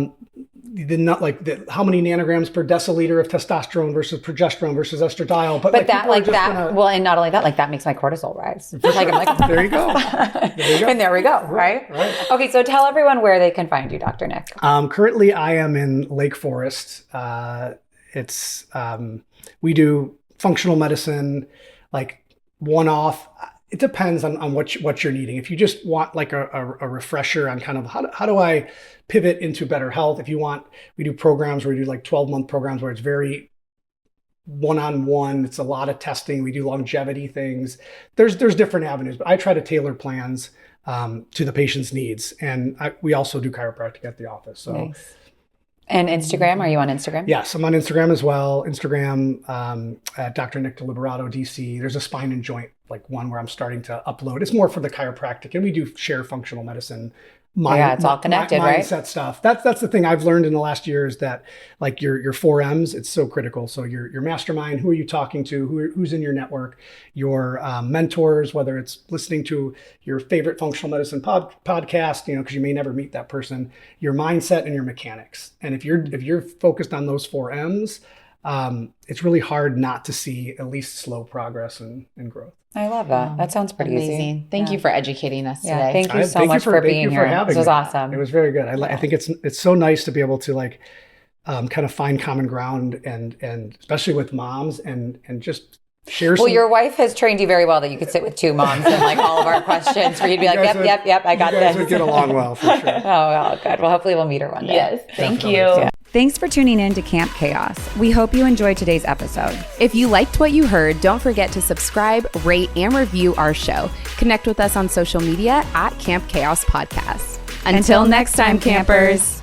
many nanograms per deciliter of testosterone versus progesterone versus estradiol. But like, and not only that, like that makes my cortisol rise. Like, I'm like, there you go. And there we go, right? Okay, so tell everyone where they can find you, Dr. Nick. Currently, I am in Lake Forest. We do functional medicine, like one-off. It depends on what you're needing. If you just want like a refresher on kind of how do I pivot into better health? If you want, we do programs where we do like 12-month programs where it's very one-on-one. It's a lot of testing. We do longevity things. There's different avenues, but I try to tailor plans to the patient's needs. And we also do chiropractic at the office. So. Nice. And Instagram, are you on Instagram? Yes, I'm on Instagram as well. Instagram at Dr. Nick DeLiberato, DC. There's a spine and joint, like one where I'm starting to upload. It's more for the chiropractic, and we do share functional medicine. It's all connected, right? Mindset stuff. That's the thing I've learned in the last year is that like your 4Ms, it's so critical. So your mastermind, who are you talking to? Who's in your network? Your mentors, whether it's listening to your favorite functional medicine podcast, because you may never meet that person. Your mindset and your mechanics. And if you're focused on those 4Ms, it's really hard not to see at least slow progress and growth. I love that. That sounds pretty easy. Thank you for educating us today. Thank you so much for being here. This was awesome. It was very good. I think it's so nice to be able to like kind of find common ground and especially with moms and just share Well, some. your wife has trained you very well that you could sit with two moms and like all of our questions for you to be like, yep, I got you guys this. would get along well for sure. Oh, well, good. Well, hopefully we'll meet her one day. Yes, thank Definitely. you. Yeah. Thanks for tuning in to Camp Chaos. We hope you enjoyed today's episode. If you liked what you heard, don't forget to subscribe, rate, and review our show. Connect with us on social media at Camp Chaos Podcast. Until next time, campers.